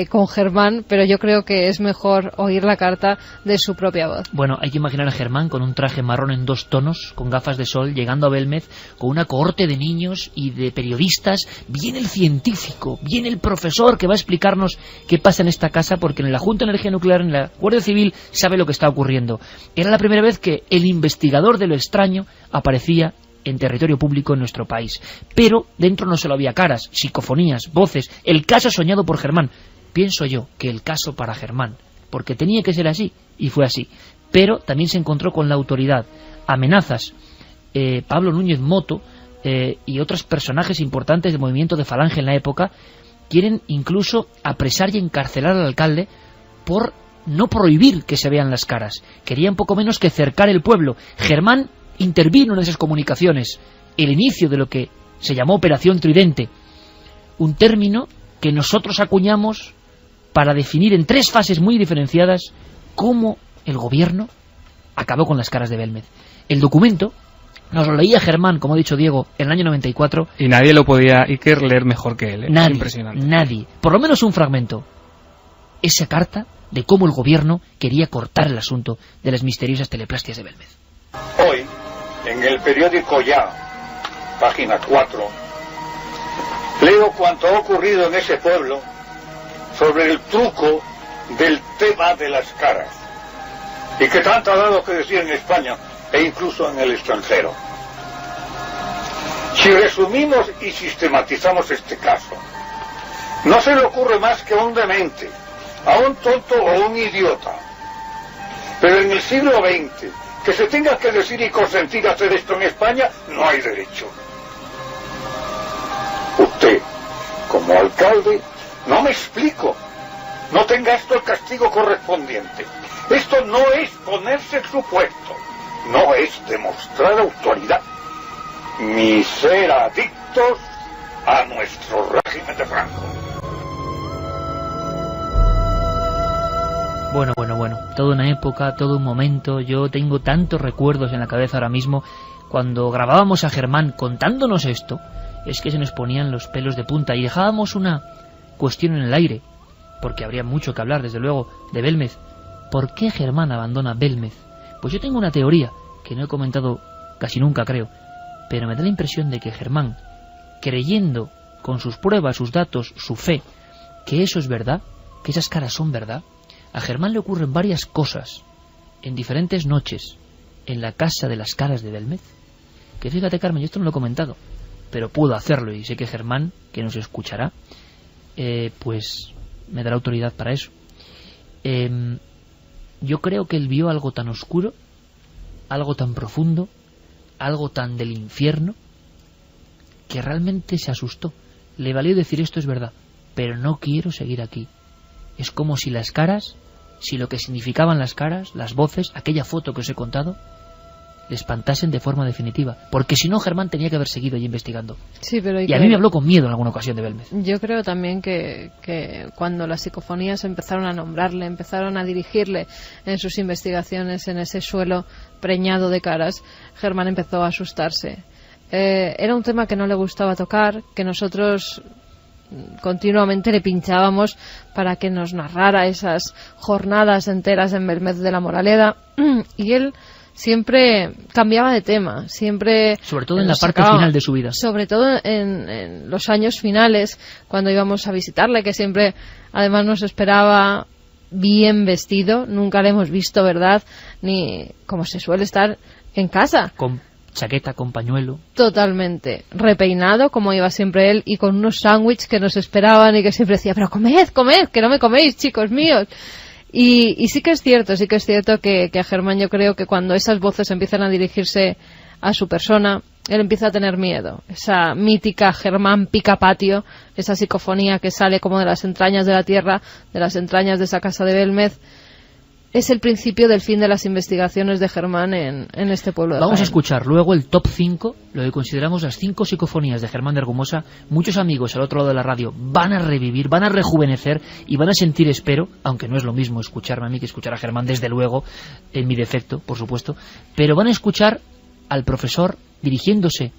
con Germán, pero yo creo que es mejor oír la carta de su propia voz. Bueno, hay que imaginar a Germán con un traje marrón en 2 tonos, con gafas de sol, llegando a Belmez con una cohorte de niños y de periodistas. Viene el científico, viene el profesor que va a explicarnos qué pasa en esta casa, porque en la Junta de Energía Nuclear, en la Guardia Civil, sabe lo que está ocurriendo. Era la primera vez que el investigador de lo extraño aparecía en territorio público en nuestro país. Pero dentro no solo había caras, psicofonías, voces, el caso soñado por Germán. Pienso yo que el caso para Germán, porque tenía que ser así, y fue así. Pero también se encontró con la autoridad, amenazas. Pablo Núñez Moto y otros personajes importantes del movimiento de Falange en la época quieren incluso apresar y encarcelar al alcalde por no prohibir que se vean las caras. Querían poco menos que cercar el pueblo. Germán intervino en esas comunicaciones, el inicio de lo que se llamó Operación Tridente, un término que nosotros acuñamos para definir en 3 fases muy diferenciadas cómo el gobierno acabó con las caras de Belmez. El documento nos lo leía Germán, como ha dicho Diego, en el año 94. Y nadie lo podía, Iker, leer mejor que él. Nadie, impresionante. Nadie. Por lo menos un fragmento. Esa carta de cómo el gobierno quería cortar el asunto de las misteriosas teleplastias de Belmez. Hoy, en el periódico Ya, página 4, leo cuanto ha ocurrido en ese pueblo sobre el truco del tema de las caras, y que tanto ha dado que decir en España e incluso en el extranjero. Si resumimos y sistematizamos este caso, no se le ocurre más que a un demente, a un tonto o un idiota. Pero en el siglo XX, que se tenga que decir y consentir hacer esto en España, no hay derecho. Usted, como alcalde, no me explico. No tenga esto el castigo correspondiente. Esto no es ponerse en su puesto. No es demostrar autoridad. Ni ser adictos a nuestro régimen de Franco. Bueno, toda una época, todo un momento. Yo tengo tantos recuerdos en la cabeza ahora mismo. Cuando grabábamos a Germán contándonos esto, es que se nos ponían los pelos de punta y dejábamos una cuestión en el aire, porque habría mucho que hablar, desde luego, de Belmez. ¿Por qué Germán abandona Belmez? Pues yo tengo una teoría, que no he comentado casi nunca, creo, pero me da la impresión de que Germán, creyendo con sus pruebas, sus datos, su fe, que eso es verdad, que esas caras son verdad, a Germán le ocurren varias cosas en diferentes noches en la Casa de las Caras de Belmez, que fíjate, Carmen, yo esto no lo he comentado, pero puedo hacerlo, y sé que Germán, que nos escuchará, pues me dará autoridad para eso. Yo creo que él vio algo tan oscuro, algo tan profundo, algo tan del infierno, que realmente se asustó. Le valió decir: esto es verdad, pero no quiero seguir aquí. Es como si las caras, si lo que significaban las caras, las voces, aquella foto que os he contado, le espantasen de forma definitiva, porque si no Germán tenía que haber seguido ahí investigando. Sí, pero y a mí me habló con miedo en alguna ocasión de Belmez. Yo creo también que cuando las psicofonías empezaron a nombrarle, empezaron a dirigirle en sus investigaciones en ese suelo preñado de caras, Germán empezó a asustarse. Era un tema que no le gustaba tocar, que nosotros continuamente le pinchábamos para que nos narrara esas jornadas enteras en Belmez de la Moraleda, y él siempre cambiaba de tema, siempre, sobre todo en la parte final de su vida, sobre todo en los años finales, cuando íbamos a visitarle, que siempre además nos esperaba bien vestido. Nunca le hemos visto, ¿verdad?, ni como se suele estar en casa, con chaqueta, con pañuelo, totalmente repeinado como iba siempre él, y con unos sándwiches que nos esperaban y que siempre decía, pero comed, que no me coméis, chicos míos. Y sí que es cierto que a Germán, yo creo que cuando esas voces empiezan a dirigirse a su persona, él empieza a tener miedo. Esa mítica Germán Picapatio, esa psicofonía que sale como de las entrañas de la tierra, de las entrañas de esa casa de Belmez, es el principio del fin de las investigaciones de Germán en este pueblo de Vamos Jaén. a escuchar luego el top 5, lo que consideramos las 5 psicofonías de Germán de Argumosa. Muchos amigos al otro lado de la radio van a revivir, van a rejuvenecer y van a sentir, espero, aunque no es lo mismo escucharme a mí que escuchar a Germán, desde luego, en mi defecto, por supuesto, pero van a escuchar al profesor dirigiéndose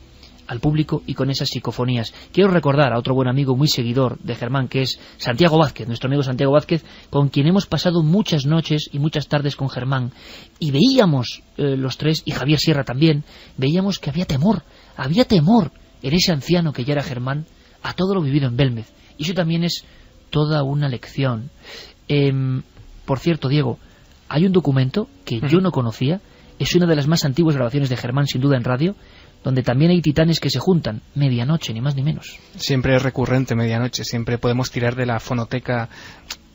al público y con esas psicofonías. Quiero recordar a otro buen amigo muy seguidor de Germán, que es Santiago Vázquez, nuestro amigo Santiago Vázquez, con quien hemos pasado muchas noches y muchas tardes con Germán, y veíamos los tres, y Javier Sierra también, veíamos que había temor en ese anciano que ya era Germán a todo lo vivido en Belmez, y eso también es toda una lección. Por cierto, Diego, hay un documento que yo no conocía, es una de las más antiguas grabaciones de Germán, sin duda, en radio, donde también hay titanes que se juntan, medianoche, ni más ni menos. Siempre es recurrente medianoche, siempre podemos tirar de la fonoteca,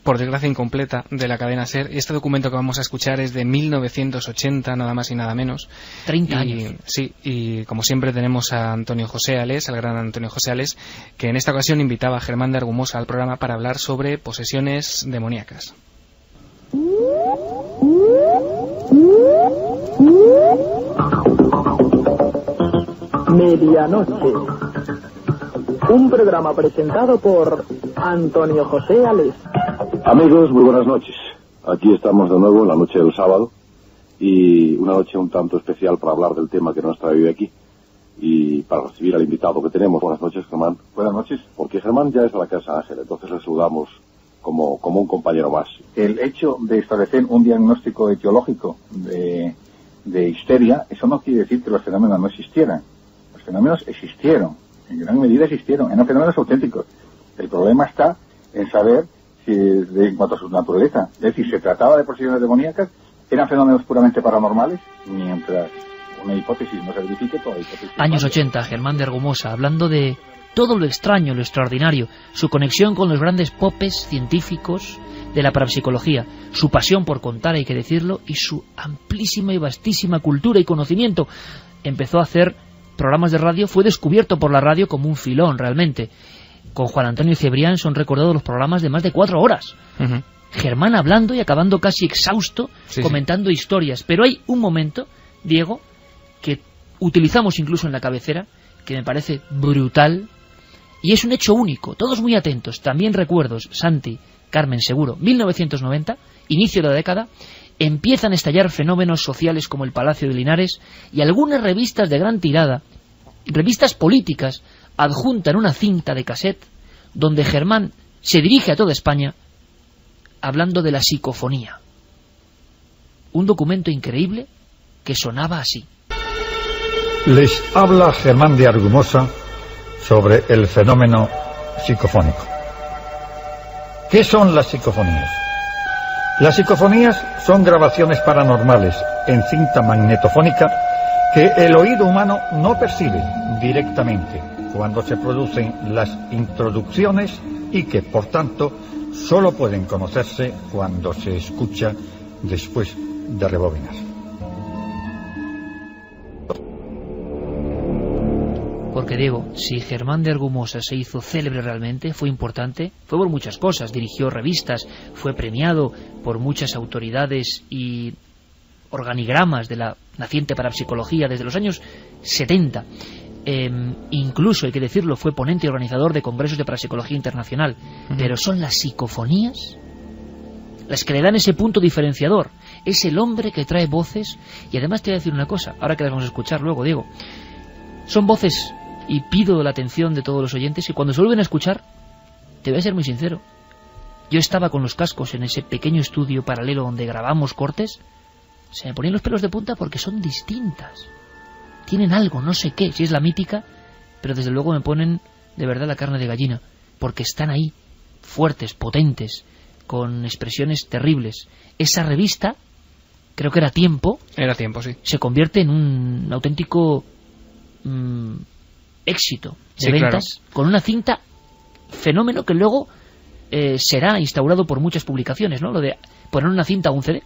por desgracia incompleta, de la cadena SER. Este documento que vamos a escuchar es de 1980, nada más y nada menos. 30 años. Sí, y como siempre tenemos a Antonio José Ales, al gran Antonio José Ales, que en esta ocasión invitaba a Germán de Argumosa al programa para hablar sobre posesiones demoníacas. Medianoche, un programa presentado por Antonio José Ales. Amigos, muy buenas noches. Aquí estamos de nuevo en la noche del sábado, y una noche un tanto especial para hablar del tema que nos trae hoy aquí y para recibir al invitado que tenemos. Buenas noches, Germán. Buenas noches. Porque Germán ya es de la Casa Ángel, entonces le saludamos como un compañero más. El hecho de establecer un diagnóstico etiológico de histeria, eso no quiere decir que los fenómenos no existieran. Los fenómenos existieron, en gran medida existieron, eran fenómenos auténticos. El problema está en saber si, en cuanto a su naturaleza, es decir, se trataba de posesiones demoníacas, eran fenómenos puramente paranormales, mientras una hipótesis no se verifique, toda hipótesis. Años 80, Germán de Argumosa, hablando de todo lo extraño, lo extraordinario, su conexión con los grandes popes científicos de la parapsicología, su pasión por contar, hay que decirlo, y su amplísima y vastísima cultura y conocimiento. Empezó a hacer programas de radio, fue descubierto por la radio como un filón realmente. Con Juan Antonio Cebrián son recordados los programas de más de 4 horas. Germán hablando y acabando casi exhausto, comentando historias. Pero hay un momento, Diego, que utilizamos incluso en la cabecera, que me parece brutal, y es un hecho único. Todos muy atentos, también recuerdos, Santi, Carmen seguro, 1990, inicio de la década, empiezan a estallar fenómenos sociales como el Palacio de Linares, y algunas revistas de gran tirada, revistas políticas, adjuntan una cinta de cassette donde Germán se dirige a toda España hablando de la psicofonía. Un documento increíble que sonaba así. Les habla Germán de Argumosa sobre el fenómeno psicofónico. ¿Qué son las psicofonías? Las psicofonías son grabaciones paranormales en cinta magnetofónica que el oído humano no percibe directamente cuando se producen las introducciones y que, por tanto, solo pueden conocerse cuando se escucha después de rebobinar. Porque, Diego, si Germán de Argumosa se hizo célebre realmente, fue importante, fue por muchas cosas. Dirigió revistas, fue premiado por muchas autoridades y organigramas de la naciente parapsicología desde los años 70. Incluso, hay que decirlo, fue ponente y organizador de congresos de parapsicología internacional. Pero son las psicofonías las que le dan ese punto diferenciador. Es el hombre que trae voces. Y además te voy a decir una cosa, ahora que las vamos a escuchar luego, Diego. Son voces, y pido la atención de todos los oyentes, y cuando se vuelven a escuchar, te voy a ser muy sincero, yo estaba con los cascos en ese pequeño estudio paralelo donde grabamos cortes, se me ponían los pelos de punta porque son distintas. Tienen algo, no sé qué, si es la mítica, pero desde luego me ponen de verdad la carne de gallina, porque están ahí, fuertes, potentes, con expresiones terribles. Esa revista, creo que era Tiempo, sí, se convierte en un auténtico éxito de ventas, claro, con una cinta, fenómeno que luego será instaurado por muchas publicaciones, ¿no? Lo de poner una cinta a un CD.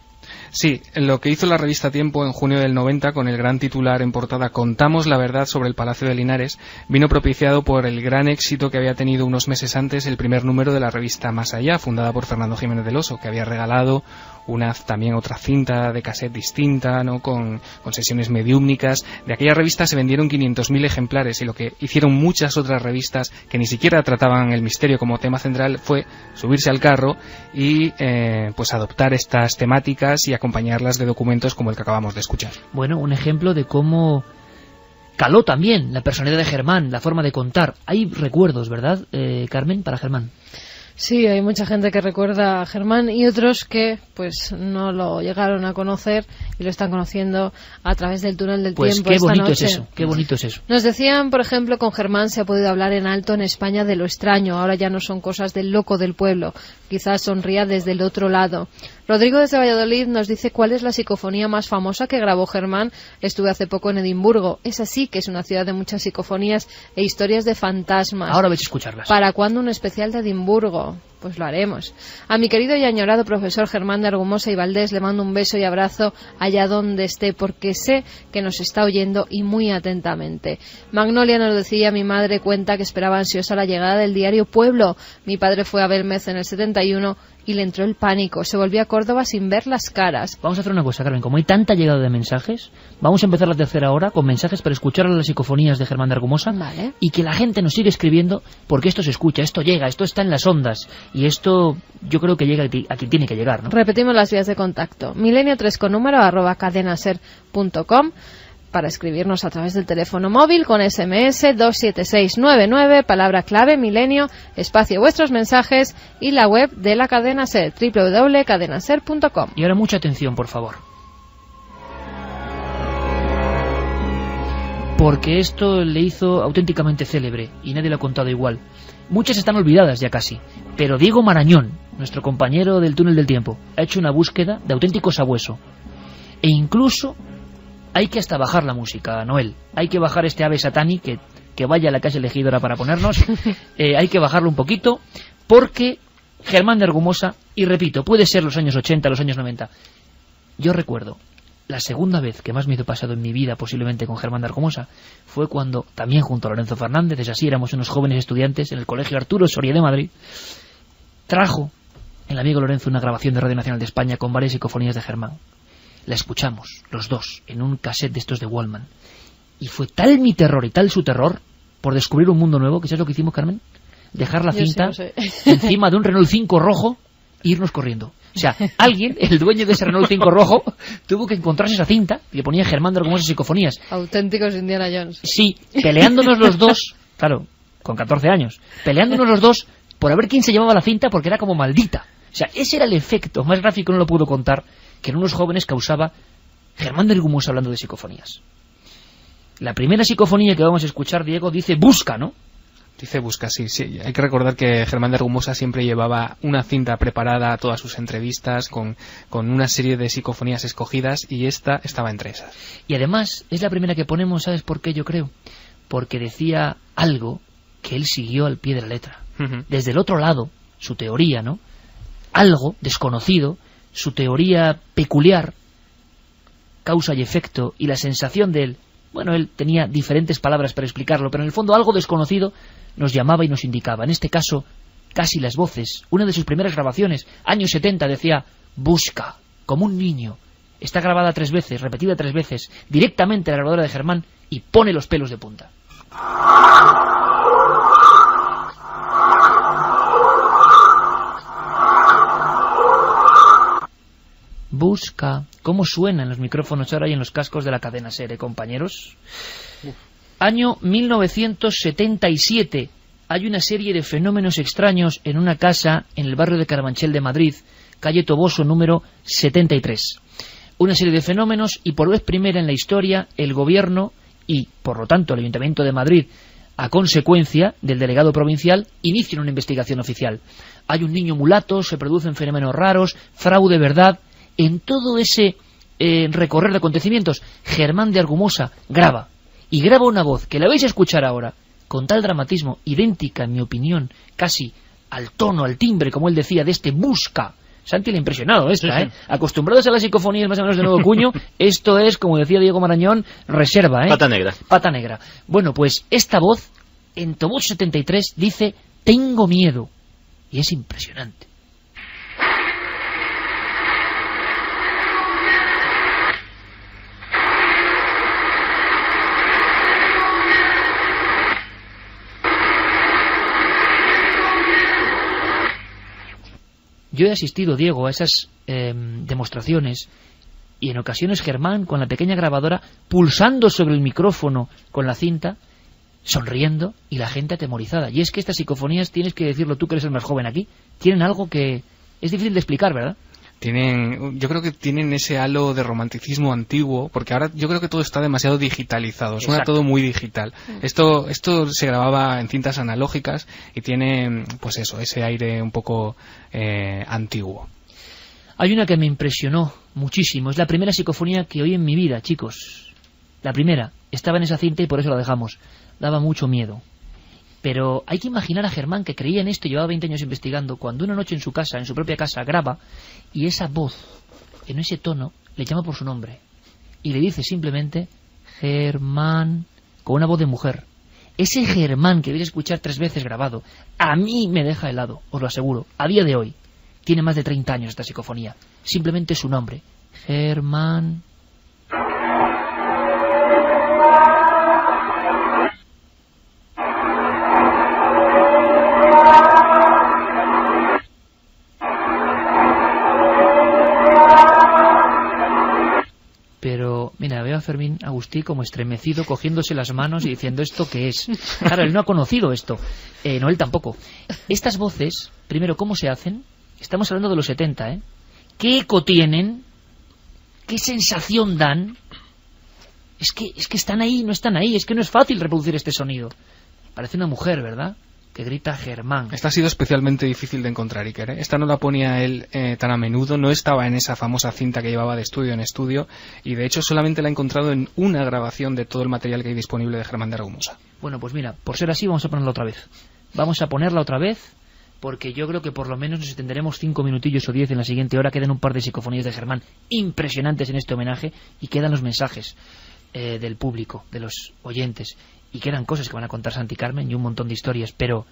Sí, lo que hizo la revista Tiempo en junio del 90 con el gran titular en portada "Contamos la verdad sobre el Palacio de Linares", vino propiciado por el gran éxito que había tenido unos meses antes el primer número de la revista Más Allá, fundada por Fernando Jiménez del Oso, que había regalado también otra cinta de cassette distinta, ¿no? con sesiones mediúmnicas. De aquella revista se vendieron 500.000 ejemplares, y lo que hicieron muchas otras revistas que ni siquiera trataban el misterio como tema central fue subirse al carro y pues adoptar estas temáticas y acompañarlas de documentos como el que acabamos de escuchar. Bueno, un ejemplo de cómo caló también la personalidad de Germán, la forma de contar. Hay recuerdos, ¿verdad, Carmen, para Germán? Sí, hay mucha gente que recuerda a Germán y otros que pues no lo llegaron a conocer y lo están conociendo a través del túnel del tiempo. Qué esta bonito noche. es eso, qué bonito es eso. Nos decían, por ejemplo, con Germán se ha podido hablar en alto en España de lo extraño. Ahora ya no son cosas del loco del pueblo. Quizás sonría desde el otro lado. Rodrigo desde Valladolid nos dice cuál es la psicofonía más famosa que grabó Germán. Estuve hace poco en Edimburgo. Es así, que es una ciudad de muchas psicofonías e historias de fantasmas. Ahora vais a escucharlas. ¿Para cuándo un especial de Edimburgo? Pues lo haremos. A mi querido y añorado profesor Germán de Argumosa y Valdés le mando un beso y abrazo allá donde esté, porque sé que nos está oyendo y muy atentamente. Magnolia nos decía: mi madre cuenta que esperaba ansiosa la llegada del diario Pueblo. Mi padre fue a Belmez en el 71 y le entró el pánico. Se volvió a Córdoba sin ver las caras. Vamos a hacer una cosa, Carmen. Como hay tanta llegada de mensajes, vamos a empezar la tercera hora con mensajes para escuchar a las psicofonías de Germán de Argumosa. Vale. Y que la gente nos siga escribiendo, porque esto se escucha, esto llega, esto está en las ondas. Y esto yo creo que llega a quien tiene que llegar, ¿no? Repetimos las vías de contacto. milenio3 con número @cadenaser.com, para escribirnos a través del teléfono móvil con SMS 27699, palabra clave milenio, espacio vuestros mensajes, y la web de la cadena SER, www.cadenaser.com. Y ahora mucha atención, por favor, porque esto le hizo auténticamente célebre y nadie lo ha contado igual. Muchas están olvidadas ya casi, pero Diego Marañón, nuestro compañero del túnel del tiempo, ha hecho una búsqueda de auténtico sabueso. E incluso hay que hasta bajar la música, Noel. Hay que bajar este ave sataní que vaya a la calle Elegidora para ponernos. Hay que bajarlo un poquito, porque Germán de Argumosa, y repito, puede ser los años 80, los años 90. Yo recuerdo, la segunda vez que más me hizo pasado en mi vida, posiblemente con Germán de Argumosa, fue cuando, también junto a Lorenzo Fernández, es así, éramos unos jóvenes estudiantes en el Colegio Arturo Soria de Madrid, trajo el amigo Lorenzo una grabación de Radio Nacional de España con varias psicofonías de Germán. La escuchamos, los dos, en un cassette de estos de Wallman. Y fue tal mi terror y tal su terror por descubrir un mundo nuevo, que ¿sabes lo que hicimos, Carmen? Dejar la cinta encima de un Renault 5 rojo e irnos corriendo. O sea, alguien, el dueño de ese Renault 5 rojo, tuvo que encontrarse esa cinta y le ponía Germán de Argumosa psicofonías. Auténticos Indiana Jones. Sí, peleándonos los dos, claro, con 14 años, peleándonos los dos por a ver quién se llevaba la cinta, porque era como maldita. O sea, ese era el efecto, más gráfico no lo puedo contar, que en unos jóvenes causaba Germán de Argumosa hablando de psicofonías. La primera psicofonía que vamos a escuchar, Diego, dice busca, ¿no? Dice busca, sí. Hay que recordar que Germán de Argumosa siempre llevaba una cinta preparada a todas sus entrevistas con una serie de psicofonías escogidas, y esta estaba entre esas. Y además es la primera que ponemos, ¿sabes por qué? Yo creo porque decía algo que él siguió al pie de la letra. Desde el otro lado, su teoría, ¿no? Algo desconocido, su teoría peculiar, causa y efecto, y la sensación de él. Bueno, él tenía diferentes palabras para explicarlo, pero en el fondo algo desconocido nos llamaba y nos indicaba. En este caso, casi las voces. Una de sus primeras grabaciones, años 70, decía busca, como un niño. está grabada 3 veces, repetida 3 veces, directamente a la grabadora de Germán, y pone los pelos de punta. Busca. ¿Cómo suenan los micrófonos ahora y en los cascos de la cadena SER, compañeros? Año 1977. Hay una serie de fenómenos extraños en una casa en el barrio de Carabanchel de Madrid, calle Toboso número 73. Una serie de fenómenos, y por vez primera en la historia, el gobierno y, por lo tanto, el Ayuntamiento de Madrid, a consecuencia del delegado provincial, inician una investigación oficial. Hay un niño mulato, se producen fenómenos raros, fraude, verdad. En todo ese recorrer de acontecimientos, Germán de Argumosa graba. Y graba una voz que la vais a escuchar ahora, con tal dramatismo, idéntica, en mi opinión, casi al tono, al timbre, como él decía, de este Busca. Santi le ha impresionado esta, sí, sí. Acostumbrados a las psicofonías más o menos de nuevo cuño, esto es, como decía Diego Marañón, reserva, Pata negra. Pata negra. Bueno, pues esta voz, en Toboso 73, dice, tengo miedo. Y es impresionante. Yo he asistido, Diego, a esas demostraciones, y en ocasiones Germán, con la pequeña grabadora, pulsando sobre el micrófono con la cinta, sonriendo, y la gente atemorizada. Y es que estas psicofonías, tienes que decirlo tú que eres el más joven aquí, tienen algo que es difícil de explicar, ¿verdad? Yo creo que tienen ese halo de romanticismo antiguo, porque ahora yo creo que todo está demasiado digitalizado, suena todo muy digital. Esto se grababa en cintas analógicas y tiene, pues eso, ese aire un poco antiguo. Hay una que me impresionó muchísimo, es la primera psicofonía que oí en mi vida, chicos. La primera, estaba en esa cinta y por eso la dejamos. Daba mucho miedo. Pero hay que imaginar a Germán, que creía en esto y llevaba 20 años investigando, cuando una noche en su casa, en su propia casa, graba, y esa voz, en ese tono, le llama por su nombre. Y le dice simplemente, Germán, con una voz de mujer. Ese Germán que vais a escuchar 3 veces grabado, a mí me deja helado, os lo aseguro. A día de hoy, tiene más de 30 años esta psicofonía. Simplemente su nombre, Germán. Pero, mira, veo a Fermín Agustí como estremecido, cogiéndose las manos y diciendo, ¿esto qué es? Claro, él no ha conocido esto. No, él tampoco. Estas voces, primero, ¿cómo se hacen? Estamos hablando de los 70, ¿eh? ¿Qué eco tienen? ¿Qué sensación dan? Es que están ahí, no están ahí. Es que no es fácil reproducir este sonido. Parece una mujer, ¿verdad?, que grita Germán. Esta ha sido especialmente difícil de encontrar, Iker, ¿eh? Esta no la ponía él tan a menudo, no estaba en esa famosa cinta que llevaba de estudio en estudio, y de hecho solamente la he encontrado en una grabación de todo el material que hay disponible de Germán de Argumosa. Bueno, pues mira, por ser así vamos a ponerla otra vez. Vamos a ponerla otra vez, porque yo creo que por lo menos nos extenderemos 5 minutillos o 10 en la siguiente hora. Quedan un par de psicofonías de Germán impresionantes en este homenaje, y quedan los mensajes del público, de los oyentes, y quedan cosas que van a contar Santi Carmen y un montón de historias, pero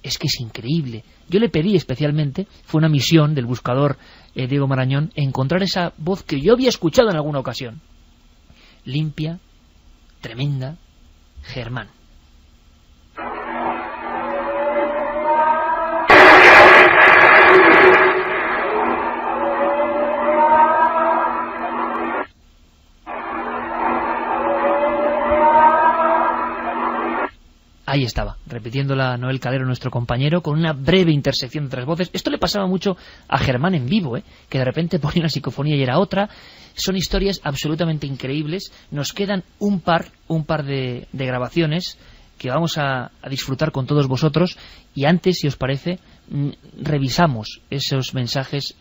es que es increíble. Yo le pedí especialmente, fue una misión del buscador Diego Marañón, encontrar esa voz que yo había escuchado en alguna ocasión. Limpia, tremenda, Germán. Ahí estaba, repitiéndola Noel Calero, nuestro compañero, con una breve intersección de otras voces. Esto le pasaba mucho a Germán en vivo, que de repente ponía una psicofonía y era otra. Son historias absolutamente increíbles. Nos quedan un par de grabaciones que vamos a disfrutar con todos vosotros. Y antes, si os parece, revisamos esos mensajes,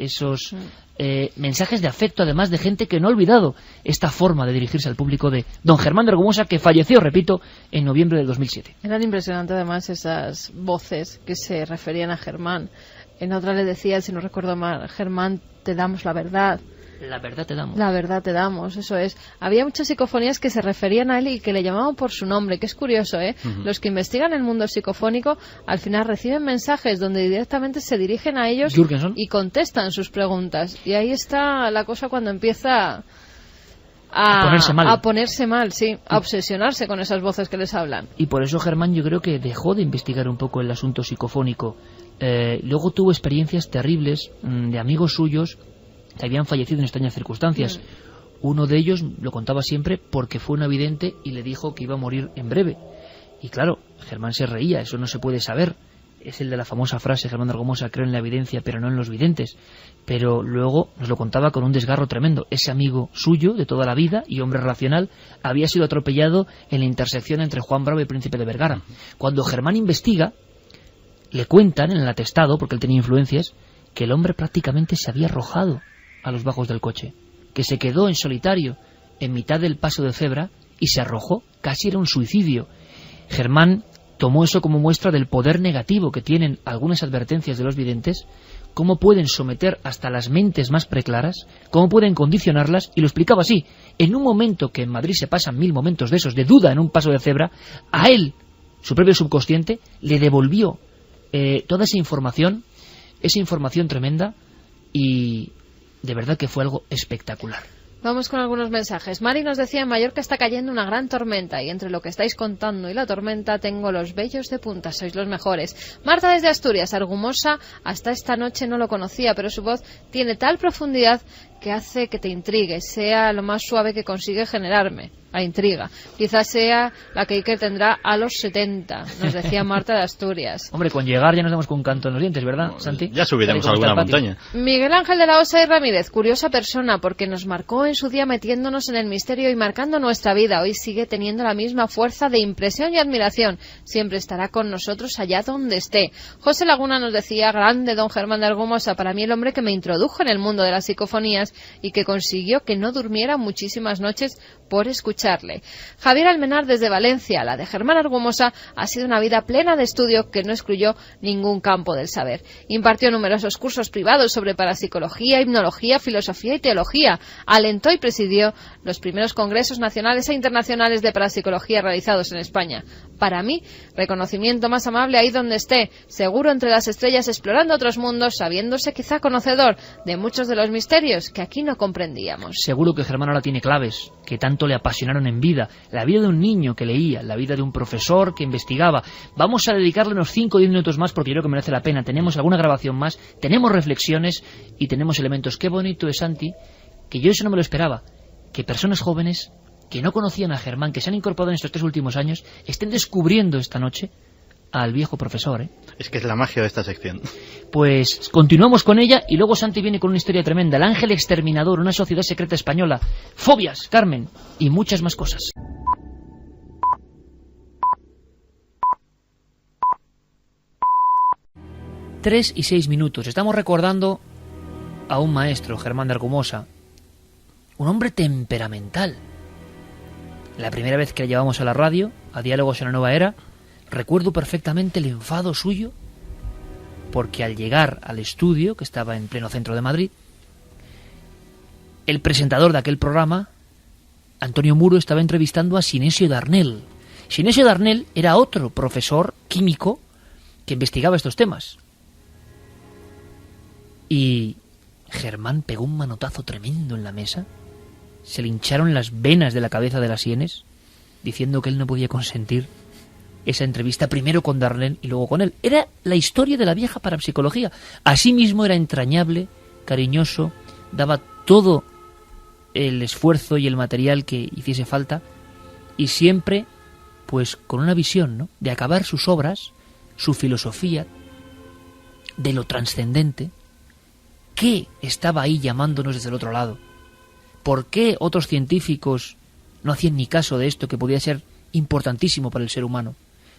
mensajes de afecto, además de gente que no ha olvidado esta forma de dirigirse al público de don Germán de Argumosa, que falleció, repito, en noviembre de 2007. Eran impresionantes además esas voces que se referían a Germán. En otra le decía, si no recuerdo mal, Germán, te damos la verdad. La verdad te damos. La verdad te damos, eso es. Había muchas psicofonías que se referían a él y que le llamaban por su nombre, que es curioso, ¿eh? Los que investigan el mundo psicofónico al final reciben mensajes donde directamente se dirigen a ellos Jürgenson. y contestan sus preguntas. Y ahí está la cosa cuando empieza a ponerse mal, sí, a obsesionarse con esas voces que les hablan. Y por eso Germán yo creo que dejó de investigar un poco el asunto psicofónico. Luego tuvo experiencias terribles de amigos suyos que habían fallecido en extrañas circunstancias. Uno de ellos lo contaba siempre porque fue una vidente y le dijo que iba a morir en breve. Y claro, Germán se reía, eso no se puede saber. Es el de la famosa frase, Germán de Argumosa, creo en la evidencia pero no en los videntes. Pero luego nos lo contaba con un desgarro tremendo. Ese amigo suyo de toda la vida y hombre racional había sido atropellado en la intersección entre Juan Bravo y Príncipe de Vergara. Cuando Germán investiga, le cuentan en el atestado, porque él tenía influencias, que el hombre prácticamente se había arrojado a los bajos del coche, que se quedó en solitario en mitad del paso de cebra y se arrojó, casi era un suicidio. Germán tomó eso como muestra del poder negativo que tienen algunas advertencias de los videntes, cómo pueden someter hasta las mentes más preclaras, cómo pueden condicionarlas, y lo explicaba así: en un momento que en Madrid se pasan 1000 momentos de esos de duda en un paso de cebra, a él, su propio subconsciente, le devolvió toda esa información tremenda, y de verdad que fue algo espectacular. Vamos con algunos mensajes. Mari nos decía: en Mallorca está cayendo una gran tormenta y entre lo que estáis contando y la tormenta tengo los vellos de punta, sois los mejores. Marta desde Asturias: Argumosa hasta esta noche no lo conocía, pero su voz tiene tal profundidad que hace que te intrigue, sea lo más suave que consigue generarme, la intriga. Quizás sea la que Iker tendrá a los 70, nos decía Marta de Asturias. Hombre, con llegar ya nos damos con un canto en los dientes, ¿verdad, Santi? Ya subiremos a alguna montaña. Miguel Ángel de la Osa y Ramírez: curiosa persona, porque nos marcó en su día metiéndonos en el misterio y marcando nuestra vida. Hoy sigue teniendo la misma fuerza de impresión y admiración. Siempre estará con nosotros allá donde esté. José Laguna nos decía: grande don Germán de Argumosa, para mí el hombre que me introdujo en el mundo de las psicofonías y que consiguió que no durmiera muchísimas noches por escucharle. Javier Almenar desde Valencia: la de Germán Argumosa ha sido una vida plena de estudio que no excluyó ningún campo del saber. Impartió numerosos cursos privados sobre parapsicología, hipnología, filosofía y teología. Alentó y presidió los primeros congresos nacionales e internacionales de parapsicología realizados en España. Para mí, reconocimiento más amable ahí donde esté, seguro entre las estrellas explorando otros mundos, sabiéndose quizá conocedor de muchos de los misterios que aquí no comprendíamos. Seguro que Germán ahora tiene claves que tanto le apasionaron en vida. La vida de un niño que leía, la vida de un profesor que investigaba. Vamos a dedicarle unos 5 o 10 minutos más porque yo creo que merece la pena. Tenemos alguna grabación más, tenemos reflexiones y tenemos elementos. Qué bonito es, Santi, que yo eso no me lo esperaba, que personas jóvenes que no conocían a Germán, que se han incorporado en estos 3 últimos años, estén descubriendo esta noche al viejo profesor, ¿eh? Es que es la magia de esta sección. Pues continuamos con ella y luego Santi viene con una historia tremenda: el ángel exterminador, una sociedad secreta española, fobias, Carmen y muchas más cosas. Tres y 6 minutos. Estamos recordando a un maestro, Germán de Argumosa, un hombre temperamental. La primera vez que le llevamos a la radio, a Diálogos en la Nueva Era, recuerdo perfectamente el enfado suyo, porque al llegar al estudio, que estaba en pleno centro de Madrid, el presentador de aquel programa, Antonio Muro, estaba entrevistando a Sinesio Darnell. Sinesio Darnell era otro profesor químico que investigaba estos temas. Y Germán pegó un manotazo tremendo en la mesa, se le hincharon las venas de la cabeza de las sienes, diciendo que él no podía consentir esa entrevista, primero con Darnell y luego con él. Era la historia de la vieja parapsicología. Asimismo era entrañable, cariñoso, daba todo el esfuerzo y el material que hiciese falta, y siempre pues con una visión, ¿no?, de acabar sus obras, su filosofía, de lo trascendente. ¿Qué estaba ahí llamándonos desde el otro lado? ¿Por qué otros científicos no hacían ni caso de esto que podía ser importantísimo para el ser humano?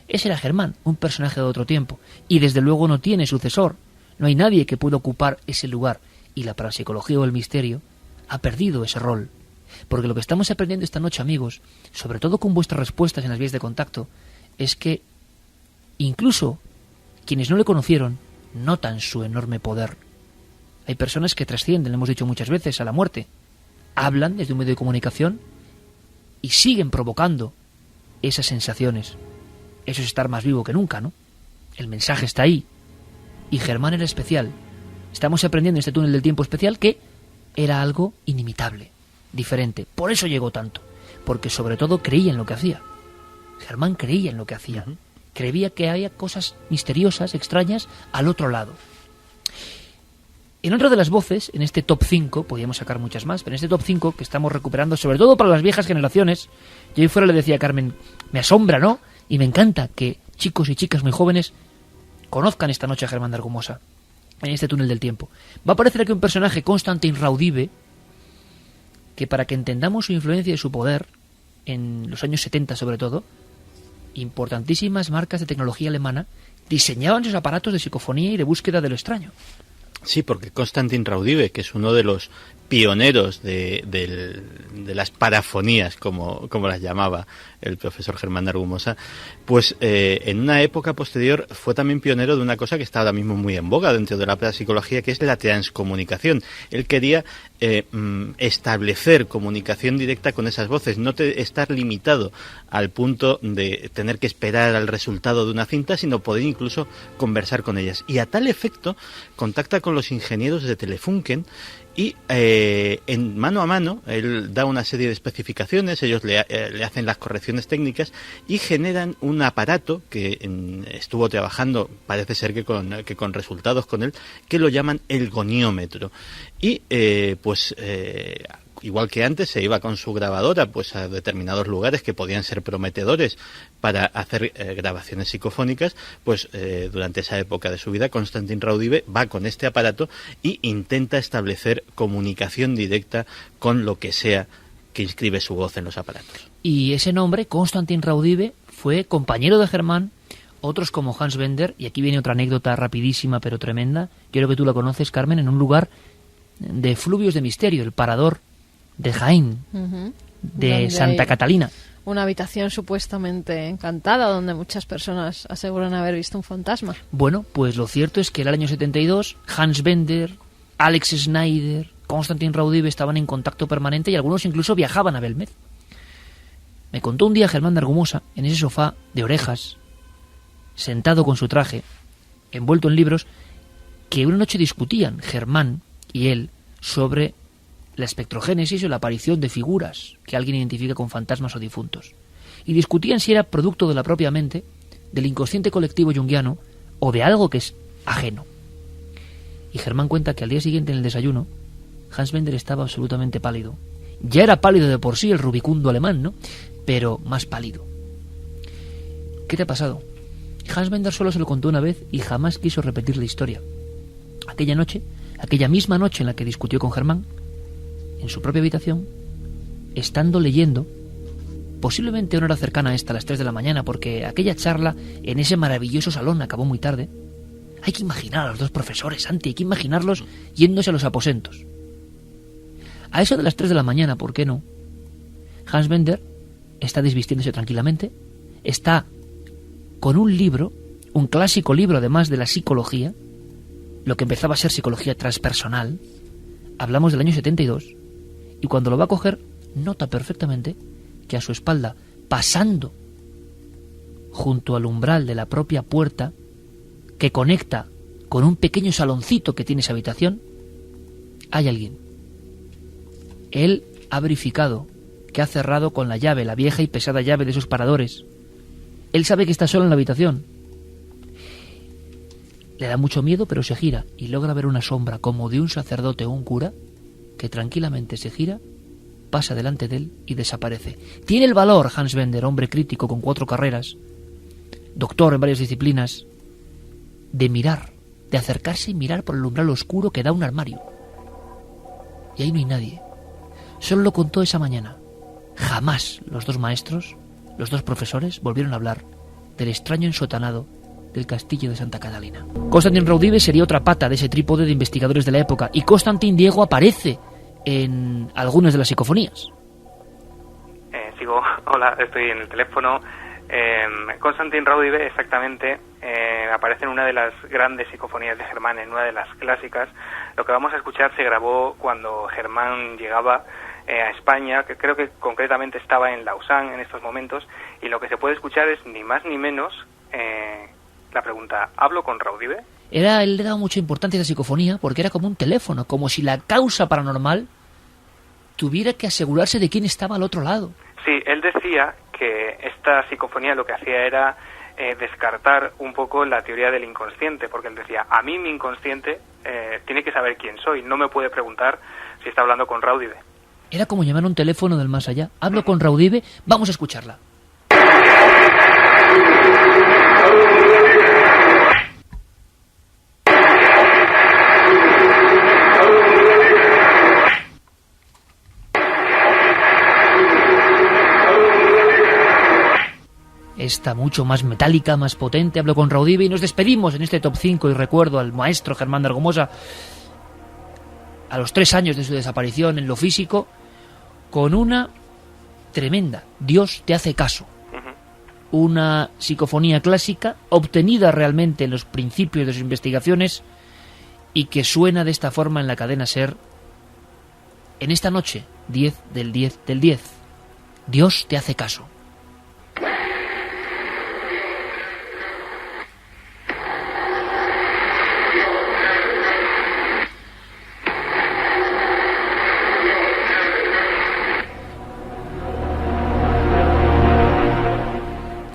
Ese era Germán, un personaje de otro tiempo, y desde luego no tiene sucesor. No hay nadie que pueda ocupar ese lugar, y la parapsicología o el misterio ha perdido ese rol. Porque lo que estamos aprendiendo esta noche, amigos, sobre todo con vuestras respuestas en las vías de contacto, es que incluso quienes no le conocieron notan su enorme poder. Hay personas que trascienden, lo hemos dicho muchas veces, a la muerte. Hablan desde un medio de comunicación y siguen provocando esas sensaciones. Eso es estar más vivo que nunca, ¿no? El mensaje está ahí. Y Germán era especial. Estamos aprendiendo en este túnel del tiempo especial que era algo inimitable, diferente. Por eso llegó tanto. Porque sobre todo creía en lo que hacía. Germán creía en lo que hacía. Creía que había cosas misteriosas, extrañas, al otro lado. En otra de las voces, en este top 5, podríamos sacar muchas más, pero en este top 5 que estamos recuperando, sobre todo para las viejas generaciones, yo ahí fuera le decía a Carmen, me asombra, ¿no? Y me encanta que chicos y chicas muy jóvenes conozcan esta noche a Germán de Argumosa, en este túnel del tiempo. Va a aparecer aquí un personaje, Constantin Raudive, que para que entendamos su influencia y su poder, en los años 70 sobre todo, importantísimas marcas de tecnología alemana diseñaban sus aparatos de psicofonía y de búsqueda de lo extraño. Sí, porque Constantin Raudive, que es uno de los pioneros de las parafonías, como las llamaba el profesor Germán de Argumosa, pues en una época posterior fue también pionero de una cosa que está ahora mismo muy en boga dentro de la parapsicología, que es la transcomunicación. Él quería establecer comunicación directa con esas voces, no estar limitado al punto de tener que esperar al resultado de una cinta, sino poder incluso conversar con ellas. Y a tal efecto contacta con los ingenieros de Telefunken y en mano a mano él da una serie de especificaciones, ellos le hacen las correcciones técnicas y generan un aparato que estuvo trabajando, parece ser que con resultados con él, que lo llaman el goniómetro. Y igual que antes se iba con su grabadora pues a determinados lugares que podían ser prometedores para hacer grabaciones psicofónicas, pues durante esa época de su vida Constantin Raudive va con este aparato y intenta establecer comunicación directa con lo que sea que inscribe su voz en los aparatos. Y ese nombre, Constantin Raudive, fue compañero de Germán, otros como Hans Bender, y aquí viene otra anécdota rapidísima pero tremenda, yo creo que tú la conoces, Carmen, en un lugar de fluvios de misterio, el Parador de Jaén, de Santa Catalina. Una habitación supuestamente encantada donde muchas personas aseguran haber visto un fantasma. Bueno, pues lo cierto es que en el año 72 Hans Bender, Alex Schneider, Constantin Raudive estaban en contacto permanente y algunos incluso viajaban a Belmez. Me contó un día Germán de Argumosa, en ese sofá de orejas, sentado con su traje, envuelto en libros, que una noche discutían Germán y él sobre la espectrogénesis o la aparición de figuras que alguien identifica con fantasmas o difuntos. Y discutían si era producto de la propia mente, del inconsciente colectivo junguiano o de algo que es ajeno. Y Germán cuenta que al día siguiente en el desayuno, Hans Bender estaba absolutamente pálido. Ya era pálido de por sí el rubicundo alemán, ¿no? Pero más pálido. ¿Qué te ha pasado? Hans Bender solo se lo contó una vez y jamás quiso repetir la historia. Aquella noche, aquella misma noche en la que discutió con Germán, en su propia habitación, estando leyendo, posiblemente a una hora cercana a esta, a las 3 de la mañana, porque aquella charla en ese maravilloso salón acabó muy tarde. Hay que imaginar a los dos profesores, Santi, hay que imaginarlos yéndose a los aposentos. A eso de las 3 de la mañana, ¿por qué no? Hans Bender está desvistiéndose tranquilamente, está con un libro, un clásico libro además de la psicología, lo que empezaba a ser psicología transpersonal. Hablamos del año 72, y cuando lo va a coger, nota perfectamente que a su espalda, pasando junto al umbral de la propia puerta que conecta con un pequeño saloncito que tiene esa habitación, hay alguien. Él ha verificado que ha cerrado con la llave, la vieja y pesada llave de esos paradores. Él sabe que está solo en la habitación. Le da mucho miedo, pero se gira y logra ver una sombra como de un sacerdote o un cura que tranquilamente se gira, pasa delante de él y desaparece. Tiene el valor Hans Bender, hombre crítico con 4 carreras, doctor en varias disciplinas, de mirar, de acercarse y mirar por el umbral oscuro que da un armario. Y ahí no hay nadie. Solo lo contó esa mañana. Jamás los dos maestros, los dos profesores, volvieron a hablar del extraño ensotanado del castillo de Santa Catalina. Constantin Raudive sería otra pata de ese trípode de investigadores de la época, y Constantin Diego aparece en algunas de las psicofonías. Hola, estoy en el teléfono. Constantin Raudive exactamente aparece en una de las grandes psicofonías de Germán, en una de las clásicas. Lo que vamos a escuchar se grabó cuando Germán llegaba a España, que creo que concretamente estaba en Lausanne en estos momentos, y lo que se puede escuchar es ni más ni menos la pregunta: ¿hablo con Raudive? Él le daba mucha importancia a esa psicofonía porque era como un teléfono, como si la causa paranormal tuviera que asegurarse de quién estaba al otro lado. Sí, él decía que esta psicofonía lo que hacía era descartar un poco la teoría del inconsciente, porque él decía: a mí mi inconsciente tiene que saber quién soy, no me puede preguntar si está hablando con Raudive. Era como llamar a un teléfono del más allá. Hablo con Raudive, vamos a escucharla. Esta mucho más metálica, más potente. Hablo con Raudive y nos despedimos en este top 5 y recuerdo al maestro Germán de Argumosa a los 3 años de su desaparición en lo físico con una tremenda Dios te hace caso. Una psicofonía clásica obtenida realmente en los principios de sus investigaciones y que suena de esta forma en la cadena SER en esta noche, 10 del 10 del 10. Dios te hace caso.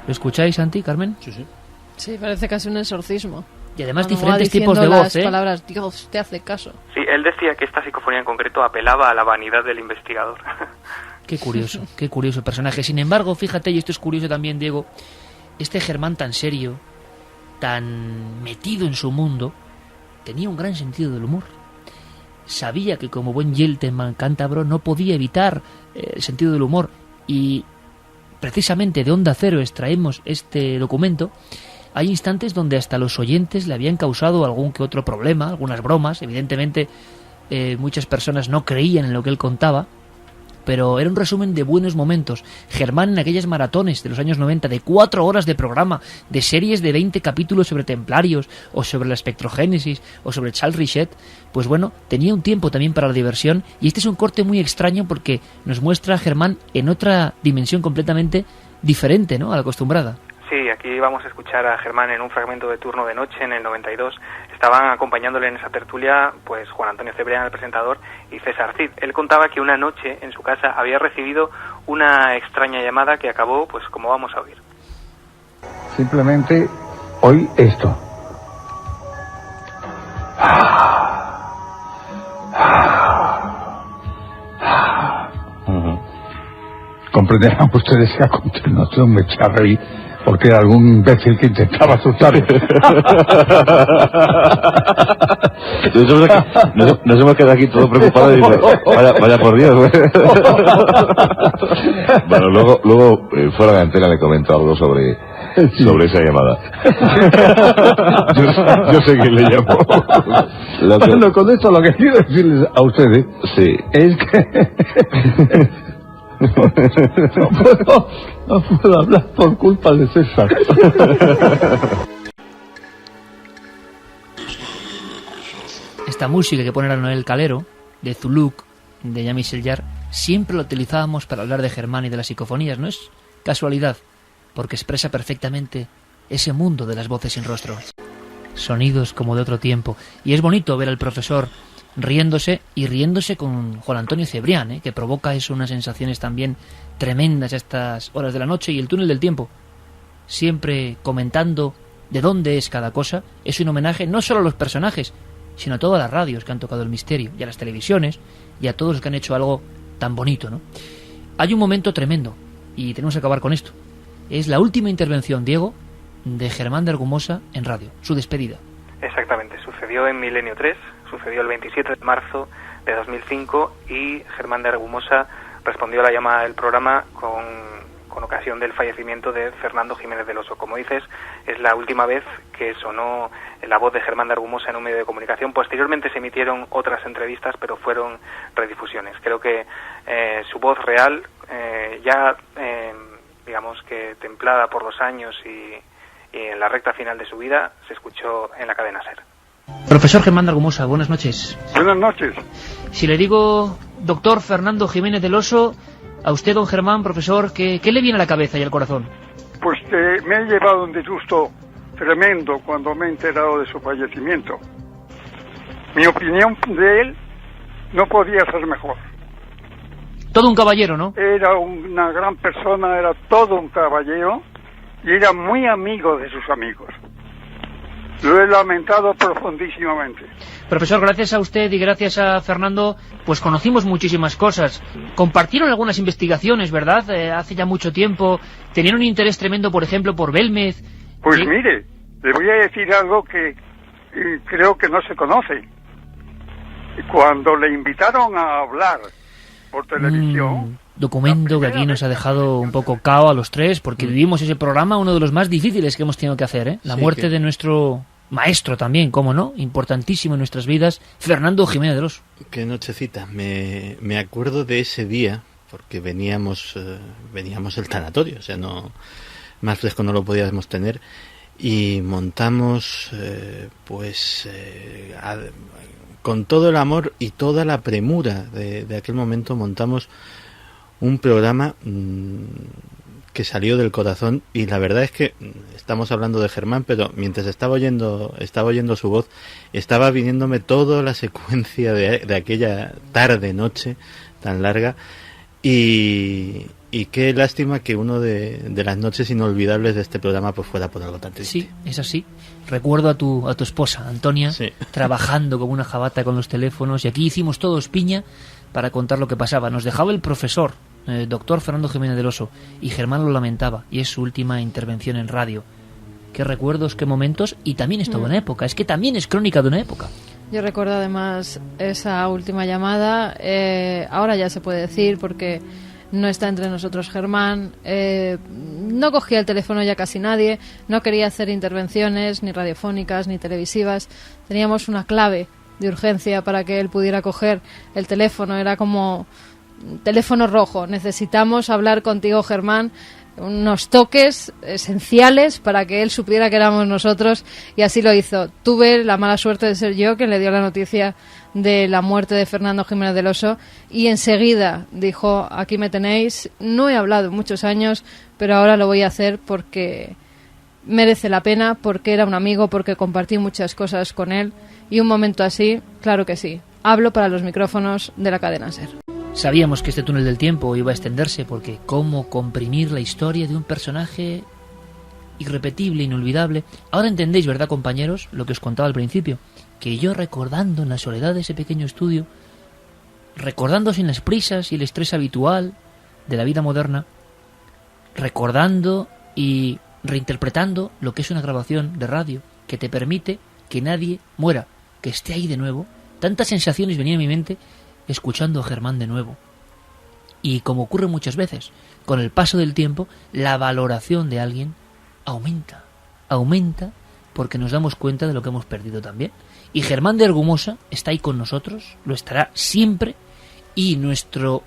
¿Lo escucháis, Santi, Carmen? Sí, sí. Sí, parece casi un exorcismo. Y además diferentes tipos de voz, las palabras, Dios te hace caso. Sí, él decía que esta psicofonía en concreto apelaba a la vanidad del investigador. Qué curioso personaje. Sin embargo, fíjate, y esto es curioso también, Diego, este Germán tan serio, tan metido en su mundo, tenía un gran sentido del humor. Sabía que como buen gentleman cántabro no podía evitar el sentido del humor, y precisamente de Onda Cero extraemos este documento. Hay instantes donde hasta los oyentes le habían causado algún que otro problema, algunas bromas. Evidentemente muchas personas no creían en lo que él contaba, pero era un resumen de buenos momentos. Germán, en aquellas maratones de los años 90 de 4 horas de programa, de series de 20 capítulos sobre templarios o sobre la espectrogénesis o sobre Charles Richet, pues bueno, tenía un tiempo también para la diversión, y este es un corte muy extraño porque nos muestra a Germán en otra dimensión completamente diferente, ¿no?, a la acostumbrada. Sí, aquí vamos a escuchar a Germán en un fragmento de Turno de Noche en el 92. Estaban acompañándole en esa tertulia pues Juan Antonio Cebrián, el presentador, y César Cid. Él contaba que una noche en su casa había recibido una extraña llamada que acabó pues como vamos a oír. Simplemente oí esto. Comprenderán ustedes que a continuación me eché a reír porque era algún imbécil que intentaba asustarme. Nos hemos quedado aquí todos preocupados y dice, vaya por Dios. Bueno, luego fuera de antena le comento algo sobre esa llamada. Yo sé quién le llamó. Bueno, con esto lo que quiero decirles a ustedes es que no puedo hablar por culpa de César. Esta música que pone a Noel Calero, de Zuluk, de Jean-Michel Jarre, siempre la utilizábamos para hablar de Germán y de las psicofonías. No es casualidad, porque expresa perfectamente ese mundo de las voces sin rostro. Sonidos como de otro tiempo. Y es bonito ver al profesor riéndose con Juan Antonio Cebrián, que provoca eso, unas sensaciones también tremendas a estas horas de la noche. Y el túnel del tiempo, siempre comentando de dónde es cada cosa, es un homenaje no solo a los personajes, sino a todas las radios que han tocado el misterio, y a las televisiones, y a todos los que han hecho algo tan bonito, ¿no? Hay un momento tremendo, y tenemos que acabar con esto. Es la última intervención, Diego, de Germán de Argumosa en radio, su despedida. Exactamente, sucedió en Milenio 3, sucedió el 27 de marzo de 2005, y Germán de Argumosa respondió a la llamada del programa con ocasión del fallecimiento de Fernando Jiménez del Oso. Como dices, es la última vez que sonó la voz de Germán de Argumosa en un medio de comunicación. Posteriormente se emitieron otras entrevistas, pero fueron redifusiones. Creo que su voz real, digamos que templada por los años y en la recta final de su vida se escuchó en la cadena SER. Profesor Germán de Argumosa, buenas noches. Buenas noches. Si le digo doctor Fernando Jiménez del Oso, a usted, don Germán, profesor, ¿qué le viene a la cabeza y al corazón? Pues que me he llevado un disgusto tremendo cuando me he enterado de su fallecimiento. Mi opinión de él no podía ser mejor. Todo un caballero, ¿no? Era una gran persona, era todo un caballero y era muy amigo de sus amigos. Lo he lamentado profundísimamente. Profesor, gracias a usted y gracias a Fernando, pues conocimos muchísimas cosas. Compartieron algunas investigaciones, ¿verdad? Hace ya mucho tiempo. Tenían un interés tremendo, por ejemplo, por Belmez. Pues mire, le voy a decir algo que creo que no se conoce. Cuando le invitaron a hablar por televisión... Documento que aquí nos ha dejado un poco cao a los tres, porque vivimos ese programa, uno de los más difíciles que hemos tenido que hacer, ¿eh? La muerte de nuestro maestro también, cómo no, importantísimo en nuestras vidas, Fernando Jiménez del Oso. Qué nochecita, me acuerdo de ese día, porque veníamos del tanatorio, o sea, no más fresco no lo podíamos tener, y montamos, con todo el amor y toda la premura de aquel momento, montamos un programa que salió del corazón, y la verdad es que estamos hablando de Germán, pero mientras estaba oyendo su voz, estaba viniéndome toda la secuencia de aquella tarde-noche tan larga, y qué lástima que uno de las noches inolvidables de este programa pues fuera por algo tan triste. Sí, es así. Recuerdo a tu esposa, Antonia, trabajando como una jabata con los teléfonos, y aquí hicimos todos piña para contar lo que pasaba. Nos dejaba el profesor, doctor Fernando Jiménez del Oso, y Germán lo lamentaba, y es su última intervención en radio. Qué recuerdos, qué momentos, y también es toda una época, es que también es crónica de una época. Yo recuerdo además esa última llamada, ahora ya se puede decir porque no está entre nosotros Germán, no cogía el teléfono ya casi nadie, no quería hacer intervenciones ni radiofónicas ni televisivas, teníamos una clave de urgencia para que él pudiera coger el teléfono, era como teléfono rojo, necesitamos hablar contigo, Germán, unos toques esenciales para que él supiera que éramos nosotros, y así lo hizo. Tuve la mala suerte de ser yo quien le dio la noticia de la muerte de Fernando Jiménez del Oso, y enseguida dijo, aquí me tenéis, no he hablado en muchos años, pero ahora lo voy a hacer porque merece la pena, porque era un amigo, porque compartí muchas cosas con él, y un momento así, claro que sí, hablo para los micrófonos de la cadena SER. Sabíamos que este túnel del tiempo iba a extenderse, porque cómo comprimir la historia de un personaje irrepetible, inolvidable. Ahora entendéis, ¿verdad, compañeros? Lo que os contaba al principio, que yo recordando en la soledad de ese pequeño estudio, recordando sin las prisas y el estrés habitual de la vida moderna, recordando y reinterpretando lo que es una grabación de radio, que te permite que nadie muera, que esté ahí de nuevo. Tantas sensaciones venían a mi mente escuchando a Germán de nuevo. Y como ocurre muchas veces, con el paso del tiempo, la valoración de alguien aumenta porque nos damos cuenta de lo que hemos perdido también. Y Germán de Argumosa está ahí con nosotros, lo estará siempre, y nuestro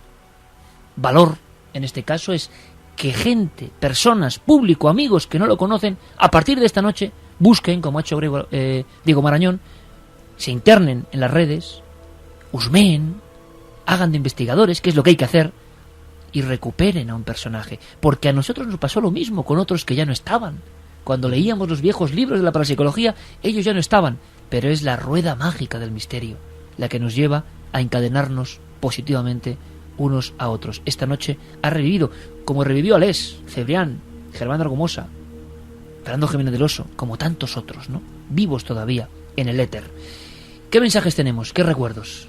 valor en este caso es que gente, personas, público, amigos que no lo conocen, a partir de esta noche busquen, como ha hecho Diego Marañón, se internen en las redes, husmeen, hagan de investigadores, que es lo que hay que hacer, y recuperen a un personaje, porque a nosotros nos pasó lo mismo con otros que ya no estaban. Cuando leíamos los viejos libros de la parapsicología, ellos ya no estaban, pero es la rueda mágica del misterio la que nos lleva a encadenarnos positivamente unos a otros. Esta noche ha revivido, como revivió Alés, Cebrián, Germán de Argumosa, Fernando Jiménez del Oso, como tantos otros, ¿no? Vivos todavía en el éter. ¿Qué mensajes tenemos? ¿Qué recuerdos?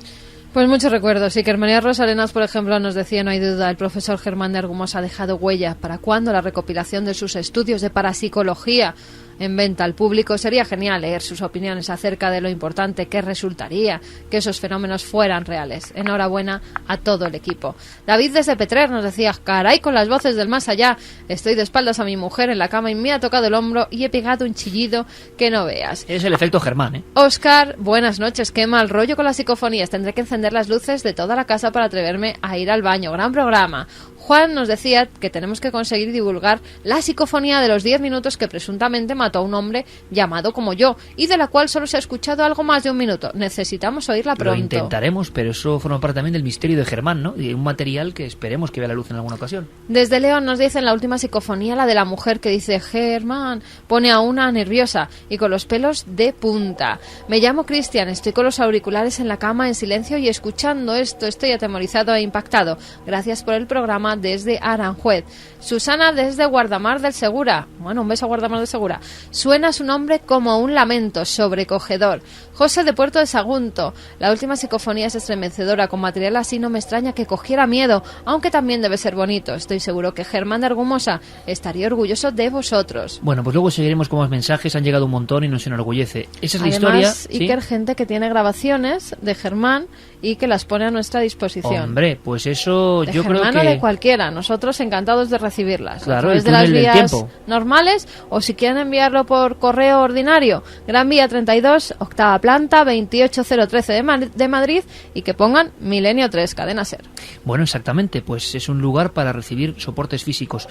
Pues muchos recuerdos. Y que María Rosalenas, por ejemplo, nos decía, no hay duda, el profesor Germán de Argumosa ha dejado huella. ¿Para cuándo la recopilación de sus estudios de parapsicología en venta al público? Sería genial leer sus opiniones acerca de lo importante que resultaría que esos fenómenos fueran reales. Enhorabuena a todo el equipo. David desde Petrer nos decía, caray, con las voces del más allá, estoy de espaldas a mi mujer en la cama y me ha tocado el hombro y he pegado un chillido que no veas. Es el efecto Germán, ¿eh? Óscar, buenas noches, qué mal rollo con las psicofonías, tendré que encender las luces de toda la casa para atreverme a ir al baño. Gran programa. Juan nos decía que tenemos que conseguir divulgar la psicofonía de los 10 minutos que presuntamente mató a un hombre llamado como yo y de la cual solo se ha escuchado algo más de un minuto. Necesitamos oírla pronto. Lo intentaremos, pero eso forma parte también del misterio de Germán, ¿no? Y un material que esperemos que vea la luz en alguna ocasión. Desde León nos dicen la última psicofonía, la de la mujer que dice Germán, pone a una nerviosa y con los pelos de punta. Me llamo Cristian, estoy con los auriculares en la cama en silencio y escuchando esto estoy atemorizado e impactado. Gracias por el programa desde Aranjuez. Susana desde Guardamar del Segura. Bueno, un beso a Guardamar del Segura. Suena su nombre como un lamento sobrecogedor. José de Puerto de Sagunto. La última psicofonía es estremecedora. Con material así no me extraña que cogiera miedo, aunque también debe ser bonito. Estoy seguro que Germán de Argumosa estaría orgulloso de vosotros. Bueno, pues luego seguiremos con más mensajes. Han llegado un montón y nos enorgullece. Esa es la historia. Además, Iker, gente que tiene grabaciones de Germán y que las pone a nuestra disposición. Hombre, pues eso de yo Germán creo que... o de cualquiera. Nosotros encantados de recibirlas. Claro, a través de las vías normales, o si quieren enviarlo por correo ordinario, Gran Vía 32, octava planta, 28013 de Madrid, y que pongan Milenio 3, Cadena SER. Bueno, exactamente, pues es un lugar para recibir soportes físicos.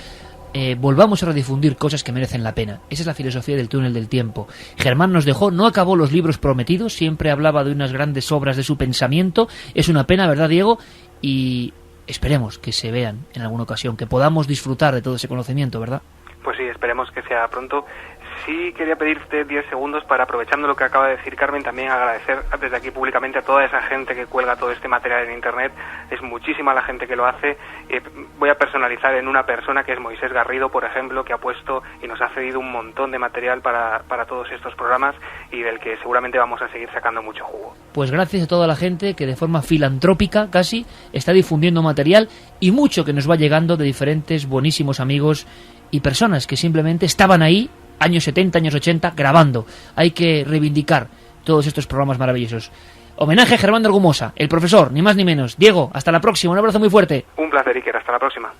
Volvamos a redifundir cosas que merecen la pena. Esa es la filosofía del túnel del tiempo. Germán nos dejó, no acabó los libros prometidos, siempre hablaba de unas grandes obras de su pensamiento. Es una pena, ¿verdad, Diego? Y esperemos que se vean en alguna ocasión, que podamos disfrutar de todo ese conocimiento, ¿verdad? Pues sí, esperemos que sea pronto. Sí quería pedirte 10 segundos para, aprovechando lo que acaba de decir Carmen, también agradecer desde aquí públicamente a toda esa gente que cuelga todo este material en Internet. Es muchísima la gente que lo hace. Voy a personalizar en una persona que es Moisés Garrido, por ejemplo, que ha puesto y nos ha cedido un montón de material para todos estos programas y del que seguramente vamos a seguir sacando mucho jugo. Pues gracias a toda la gente que de forma filantrópica casi está difundiendo material y mucho que nos va llegando de diferentes buenísimos amigos y personas que simplemente estaban ahí años 70, años 80, grabando. Hay que reivindicar todos estos programas maravillosos. Homenaje a Germán de Argumosa, el profesor, ni más ni menos. Diego, hasta la próxima, un abrazo muy fuerte. Un placer, Iker, hasta la próxima.